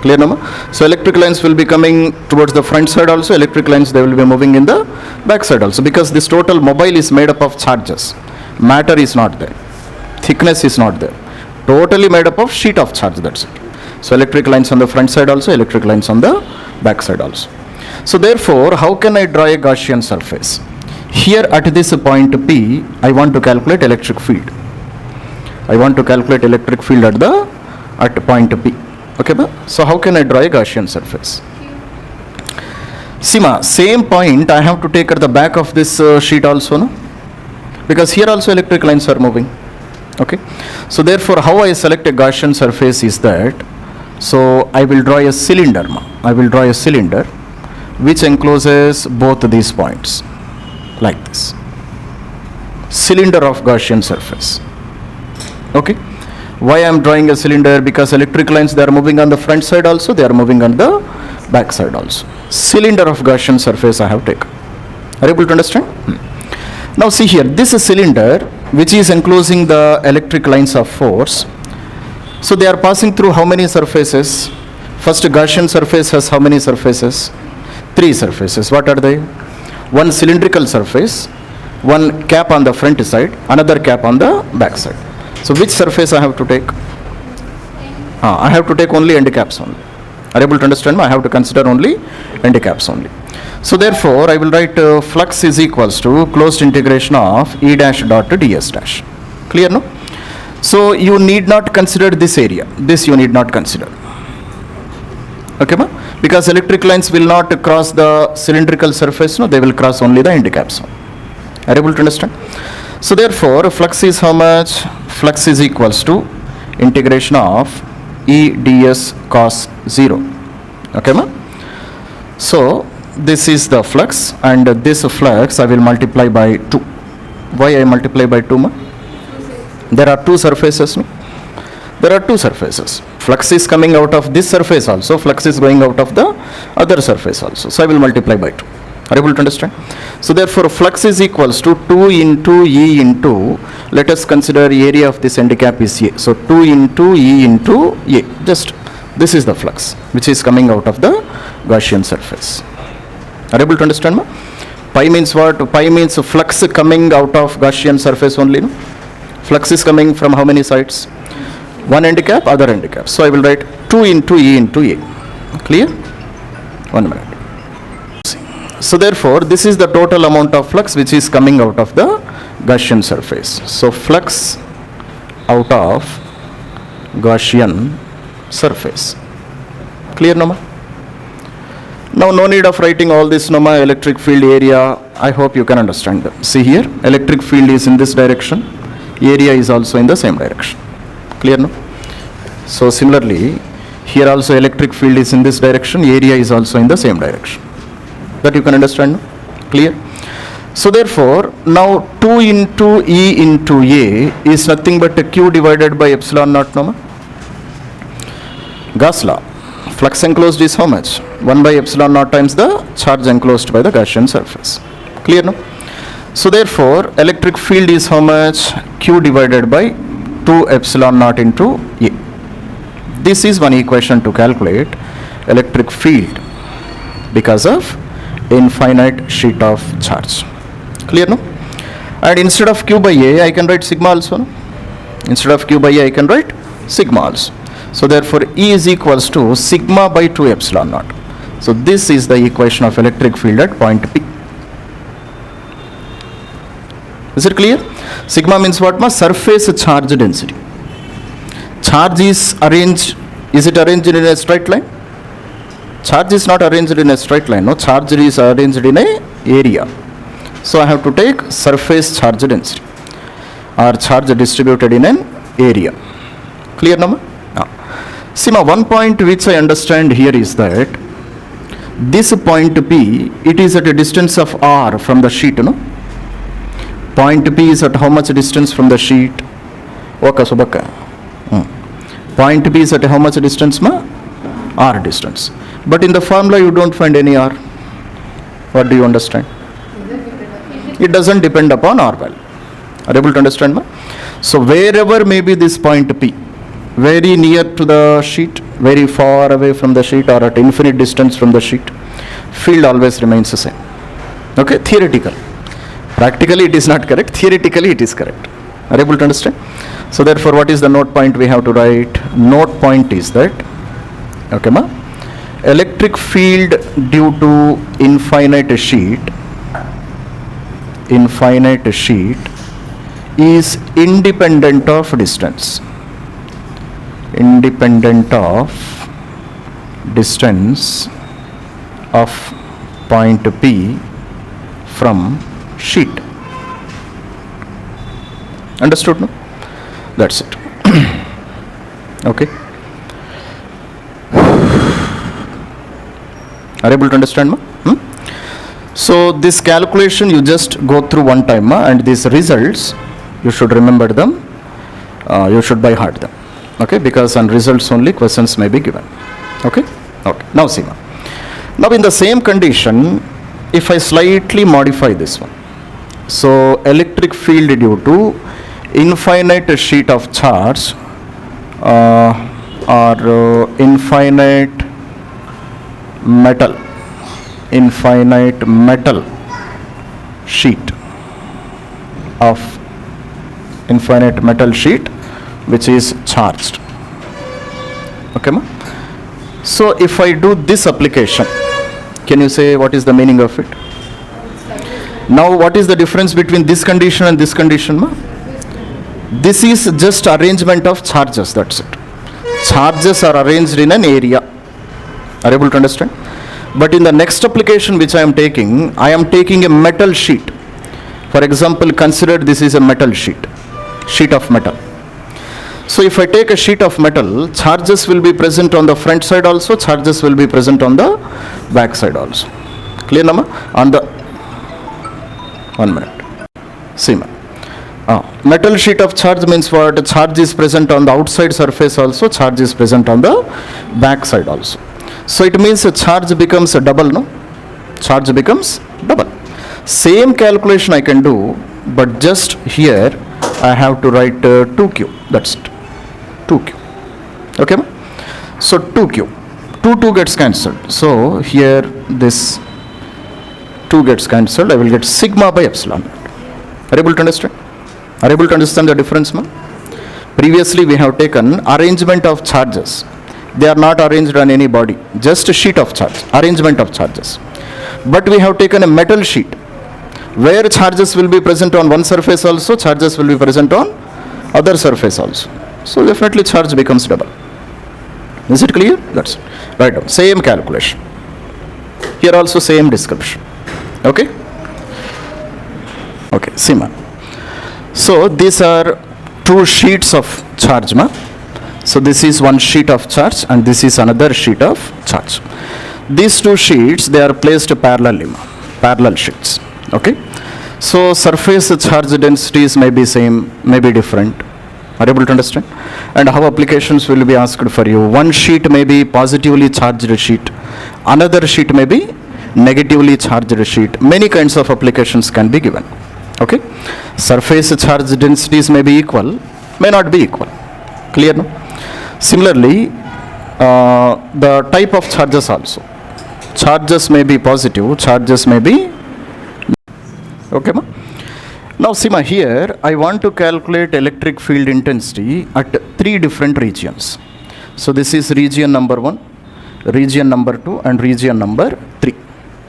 Clear, no? So electric lines will be coming towards the front side also, electric lines they will be moving in the back side also, because this total mobile is made up of charges. Matter is not there, thickness is not there, totally made up of sheet of charge, that's it. So electric lines on the front side also, electric lines on the back side also. So therefore, how can I draw a Gaussian surface? Here at this point P, I want to calculate electric field. I want to calculate electric field at point P. Okay, so how can I draw a Gaussian surface? Sima, same point I have to take at the back of this sheet also, no? Because here also electric lines are moving. Okay, so therefore how I select a Gaussian surface is that, so I will draw a cylinder. I will draw a cylinder which encloses both these points like this. Cylinder of Gaussian surface. Okay. Why I am drawing a cylinder? Because electric lines, they are moving on the front side also, they are moving on the back side also. Cylinder of Gaussian surface I have taken. Are you able to understand? Now see here, this cylinder which is enclosing the electric lines of force. So they are passing through how many surfaces? First, Gaussian surface has how many surfaces? 3 surfaces. What are they? One cylindrical surface, one cap on the front side, another cap on the back side. So which surface I have to take? I have to take only end caps only. Are you able to understand? I have to consider only end caps only. So therefore, I will write flux is equals to closed integration of E dash dot to ds dash. Clear, no? So you need not consider this area. This you need not consider. Okay, ma? Because electric lines will not cross the cylindrical surface, no? They will cross only the end caps. Are you able to understand? So therefore, flux is how much? Flux is equals to integration of E ds cos 0. Okay, ma? So this is the flux, and this flux I will multiply by 2. Why I multiply by 2, ma? There are 2 surfaces, no? There are 2 surfaces. Flux is coming out of this surface also, flux is going out of the other surface also. So I will multiply by 2. Are you able to understand? So therefore, flux is equals to 2 into E into, let us consider area of this end cap is A. So 2 into E into A. Just this is the flux which is coming out of the Gaussian surface. Are you able to understand, ma? Pi means what? Pi means flux coming out of Gaussian surface only, no? Flux is coming from how many sides? One end cap, other end cap. So I will write 2 into E into A. Clear? 1 minute. So therefore, this is the total amount of flux which is coming out of the Gaussian surface. So flux out of Gaussian surface. Clear, no ma? Now no need of writing all this, no ma? Electric field, area, I hope you can understand them. See here, electric field is in this direction, area is also in the same direction. Clear, no? So similarly, here also electric field is in this direction, area is also in the same direction. That you can understand, no? Clear? So therefore, now 2 into E into A is nothing but Q divided by epsilon naught, no ma? Gauss law. Flux enclosed is how much? 1 by epsilon naught times the charge enclosed by the Gaussian surface. Clear, no? So therefore, electric field is how much? Q divided by 2 epsilon naught into A. This is one equation to calculate electric field because of infinite sheet of charge. Clear, no? And instead of Q by A, I can write sigma also, no? Instead of Q by A, I can write sigma also. So therefore, E is equals to sigma by 2 epsilon naught. So this is the equation of electric field at point P. Is it clear? Sigma means what, ma? Surface charge density. Charge is arranged, is it arranged in a straight line? Charge is not arranged in a straight line. No, charge is arranged in a area. So I have to take surface charge density or charge distributed in an area. Clear now? See, one point which I understand here is that this point P, it is at a distance of r from the sheet. No? Point P is at how much distance from the sheet? Okay, so point P is at how much distance? R distance. But in the formula you don't find any r. What do you understand? It doesn't depend upon r value. Are you able to understand? So wherever may be this point P, very near to the sheet, very far away from the sheet, or at infinite distance from the sheet, field always remains the same. Okay, theoretical. Practically it is not correct, theoretically it is correct. Are you able to understand? So therefore, what is the note point we have to write? Note point is that, okay ma, electric field due to infinite sheet is independent of distance. Independent of distance of point P from sheet. Understood? No? That's it. Okay. Are you able to understand? So this calculation you just go through one time, and these results you should remember them. You should by heart them. Okay, because on results only questions may be given. Okay. Okay. Now see. Now in the same condition, if I slightly modify this one, so electric field due to infinite sheet of charge or infinite metal sheet of infinite metal sheet which is charged. Okay, ma? So if I do this application, can you say what is the meaning of it? Now what is the difference between this condition and this condition, ma? This is just arrangement of charges, that's it. Charges are arranged in an area. Are you able to understand? But in the next application which I am taking a metal sheet. For example, consider this is a metal sheet of metal. So if I take a sheet of metal, charges will be present on the front side also, charges will be present on the back side also. Clear, Nama? On the 1 minute. See, metal sheet of charge means what? Charge is present on the outside surface also, charge is present on the back side also. So it means a charge becomes a double, no? Charge becomes double. Same calculation I can do, but just here I have to write 2q. That's it. 2q. Okay? So 2q. 2 gets cancelled. So here this 2 gets cancelled. I will get sigma by epsilon. Are you able to understand? Are you able to understand the difference, ma'am? Previously we have taken arrangement of charges. They are not arranged on any body, just a sheet of charge, arrangement of charges. But we have taken a metal sheet where charges will be present on one surface also, charges will be present on other surface also. So definitely charge becomes double. Is it clear? That's it. Right down. Same calculation. Here also same description. Okay? Okay, see ma'am. So these are 2 sheets of charge, ma'am. So this is one sheet of charge and this is another sheet of charge. These 2 sheets, they are placed parallelly, parallel sheets. Okay. So surface charge densities may be same, may be different. Are you able to understand? And how applications will be asked for you. One sheet may be positively charged sheet. Another sheet may be negatively charged sheet. Many kinds of applications can be given. Okay. Surface charge densities may be equal, may not be equal. Clear, no? Similarly, the type of charges also. Charges may be positive, charges may be. Okay, ma? Now, see, ma, here I want to calculate electric field intensity at 3 different regions. So this is region number 1, region number 2, and region number 3.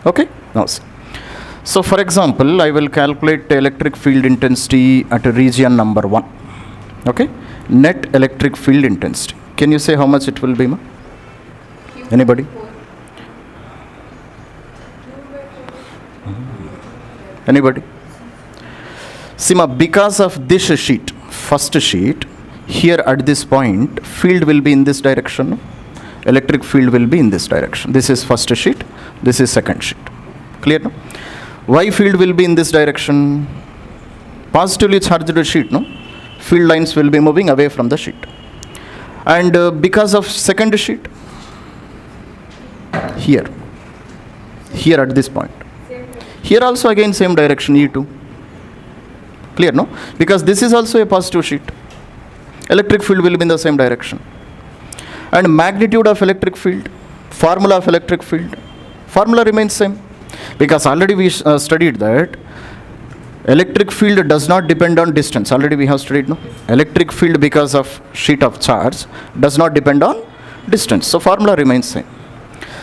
Okay? Now see. So for example, I will calculate electric field intensity at region number 1. Okay? Net electric field intensity. Can you say how much it will be, ma? Anybody? Anybody? See, because of this sheet, first sheet, here at this point, field will be in this direction. Electric field will be in this direction. This is first sheet, this is second sheet. Clear, no? Why field will be in this direction? Positively charged sheet, no? Field lines will be moving away from the sheet. And because of second sheet, here at this point, here also again same direction, E2. Clear, no? Because this is also a positive sheet. Electric field will be in the same direction. And magnitude of electric field, formula of electric field, formula remains same. Because already we studied that electric field does not depend on distance. Already we have studied, no? Electric field, because of sheet of charge, does not depend on distance. So formula remains same.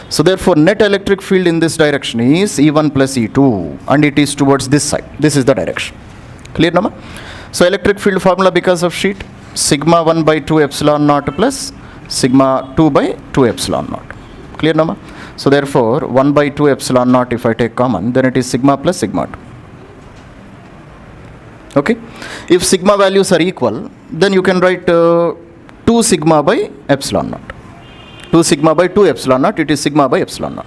So therefore net electric field in this direction is E1 plus E2, and it is towards this side. This is the direction. Clear, no? So electric field formula because of sheet, sigma 1 by 2 epsilon naught plus sigma 2 by 2 epsilon naught. Clear, no? So therefore 1 by 2 epsilon naught, if I take common, then it is sigma plus sigma 2. Okay? If sigma values are equal, then you can write 2 sigma by epsilon naught. 2 sigma by 2 epsilon naught, it is sigma by epsilon naught.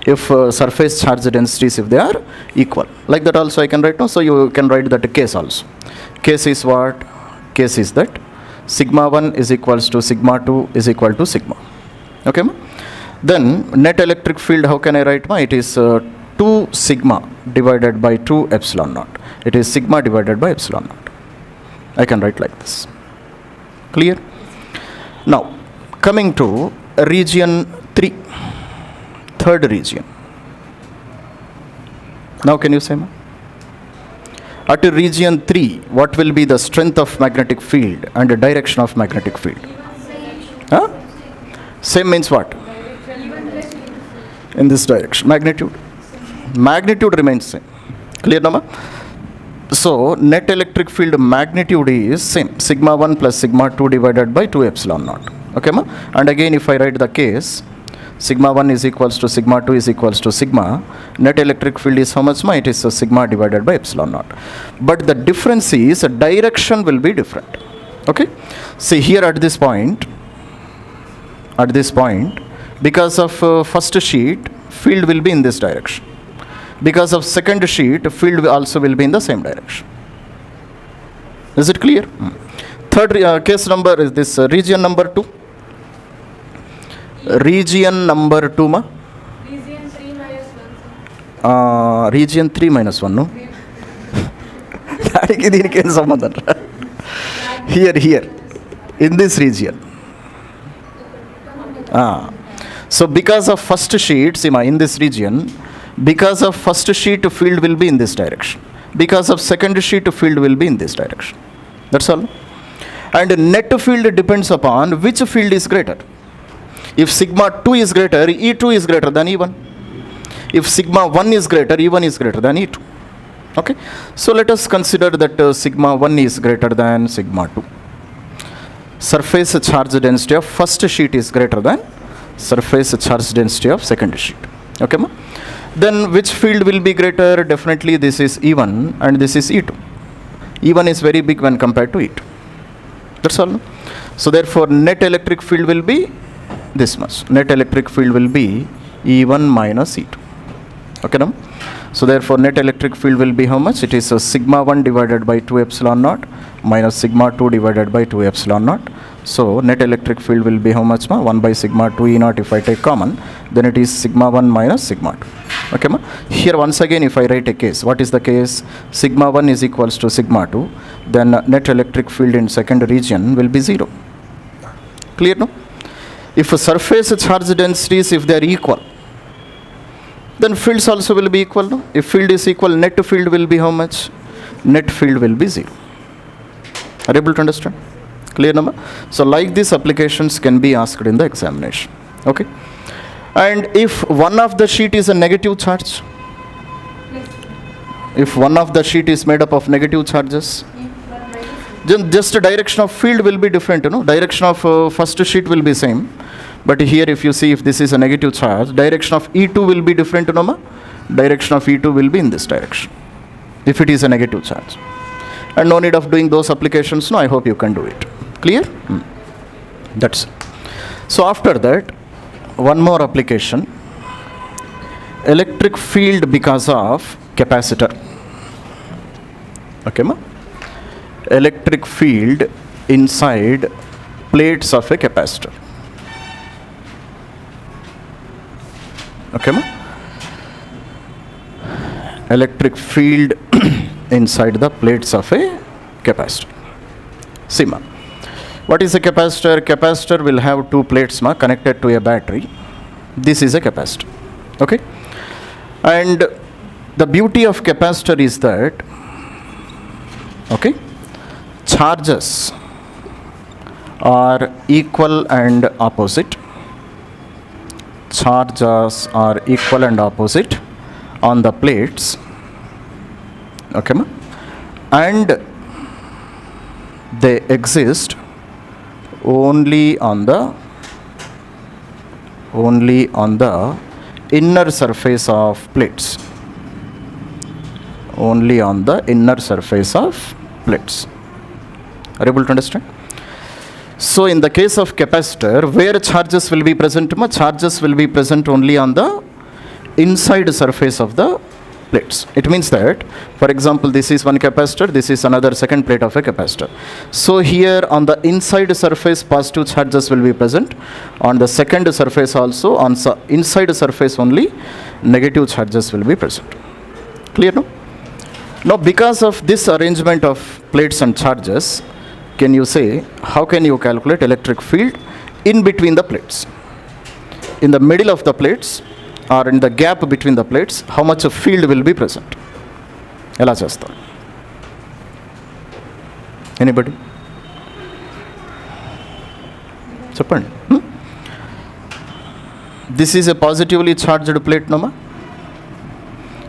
If surface charge densities, if they are equal. Like that also I can write, no? So you can write that case also. Case is what? Case is that sigma 1 is equals to sigma 2 is equal to sigma. Okay, ma? Then net electric field, how can I write, ma? It is 2 sigma divided by 2 epsilon naught. It is sigma divided by epsilon naught. I can write like this. Clear? Now, coming to region 3, third region. Now can you say, ma? At region 3, what will be the strength of magnetic field and the direction of magnetic field? Huh? Same means what? In this direction. Magnitude. Magnitude remains same. Clear, no? So net electric field magnitude is same. Sigma 1 plus sigma 2 divided by 2 epsilon naught. Okay, ma? And again, if I write the case, sigma 1 is equals to sigma 2 is equals to sigma, net electric field is how much, ma? It is sigma divided by epsilon naught. But the difference is direction will be different. Okay? See here at this point, because of first sheet, field will be in this direction. Because of second sheet, field also will be in the same direction. Is it clear? Third case number is this region number 2. Region number 2, ma? Region 3 minus 1. Region 3 minus 1, no? Here, in this region. So because of first sheet, see, ma, in this region, because of first sheet, field will be in this direction. Because of second sheet, field will be in this direction. That's all. And net field depends upon which field is greater. If sigma 2 is greater, E2 is greater than E1. If sigma 1 is greater, E1 is greater than E2. Okay? So let us consider that sigma 1 is greater than sigma 2. Surface charge density of first sheet is greater than surface charge density of second sheet. Okay, ma? Then which field will be greater? Definitely this is E1 and this is E2. E1 is very big when compared to E2. That's all. So therefore net electric field will be this much. Net electric field will be E1 minus E2. Okay, now? So therefore net electric field will be how much? It is sigma 1 divided by 2 epsilon naught minus sigma 2 divided by 2 epsilon naught. So net electric field will be how much, ma? 1 by sigma 2 E naught. If I take common, then it is sigma 1 minus sigma 2. Okay, ma? Here once again, if I write a case, what is the case? Sigma 1 is equals to sigma 2, then net electric field in second region will be 0. Clear, no? If a surface charge densities, if they are equal, then fields also will be equal, no? If field is equal, net field will be how much? Net field will be 0. Are you able to understand? Clear, no? So like these applications can be asked in the examination. Okay? And if one of the sheet is a negative charge, if one of the sheet is made up of negative charges, then just the direction of field will be different, you know. Direction of first sheet will be same. But here if you see, if this is a negative charge, direction of E2 will be different, you know, ma? Direction of E2 will be in this direction. if it is a negative charge. And no need of doing those applications. No, I hope you can do it. Clear? That's it. So after that, one more application. Electric field because of capacitor. Okay, ma? Electric field inside plates of a capacitor. Okay, ma? Electric field inside the plates of a capacitor. See, ma, what is a capacitor? Capacitor will have two plates, ma, connected to a battery. This is a capacitor. Okay? And the beauty of capacitor is that, okay, charges are equal and opposite. Charges are equal and opposite on the plates. Okay, ma? And they exist only on the inner surface of plates. Only on the inner surface of plates. Are you able to understand? So in the case of capacitor, where charges will be present? Charges will be present only on the inside surface of the plates. It means that, for example, this is one capacitor, this is another second plate of a capacitor. So here on the inside surface, positive charges will be present. On the second surface also, on inside surface only, negative charges will be present. Clear, no? Now, because of this arrangement of plates and charges, can you say, how can you calculate electric field in between the plates? In the middle of the plates, or in the gap between the plates, how much of field will be present? Ela chestam? Anybody? Cheppandi. This is a positively charged plate, no ma?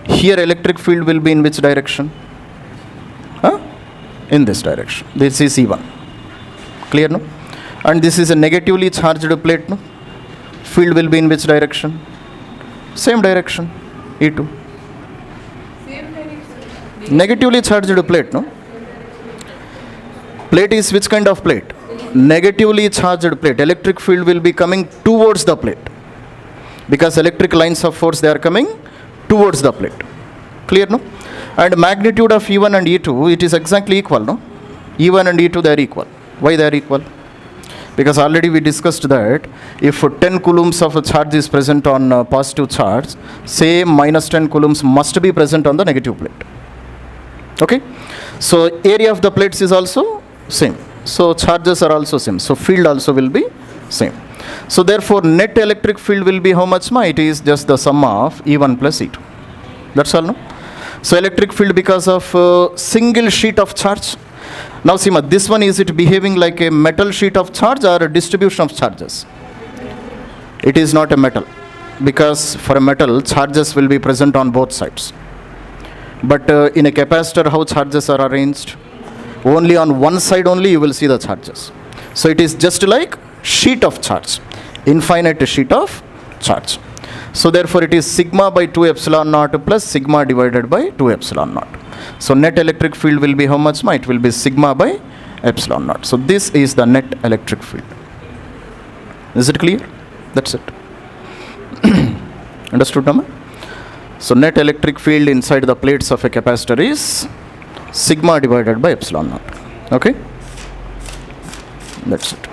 Here electric field will be in which direction? In this direction. This is E1. Clear, no? And this is a negatively charged plate, no? Field will be in which direction? Same direction, E2. Same direction. Negatively charged plate, no? Plate is which kind of plate? Negatively charged plate. Electric field will be coming towards the plate. Because electric lines of force, they are coming towards the plate. Clear, no? And magnitude of E1 and E2, it is exactly equal, no? E1 and E2, they are equal. Why they are equal? Because already we discussed that if 10 coulombs of a charge is present on positive charge, say minus 10 coulombs must be present on the negative plate. Okay? So area of the plates is also same. So charges are also same. So field also will be same. So therefore net electric field will be how much? It is just the sum of E1 plus E2. That's all, no? So electric field because of single sheet of charge. Now see, this one, is it behaving like a metal sheet of charge or a distribution of charges? It is not a metal, because for a metal, charges will be present on both sides. But in a capacitor, how charges are arranged? Only on one side only you will see the charges. So it is just like sheet of charge, infinite sheet of charge. So therefore it is sigma by 2 epsilon naught plus sigma divided by 2 epsilon naught. So net electric field will be how much? It will be sigma by epsilon naught. So this is the net electric field. Is it clear? That's it. Understood, Nama? So net electric field inside the plates of a capacitor is sigma divided by epsilon naught. Okay? That's it.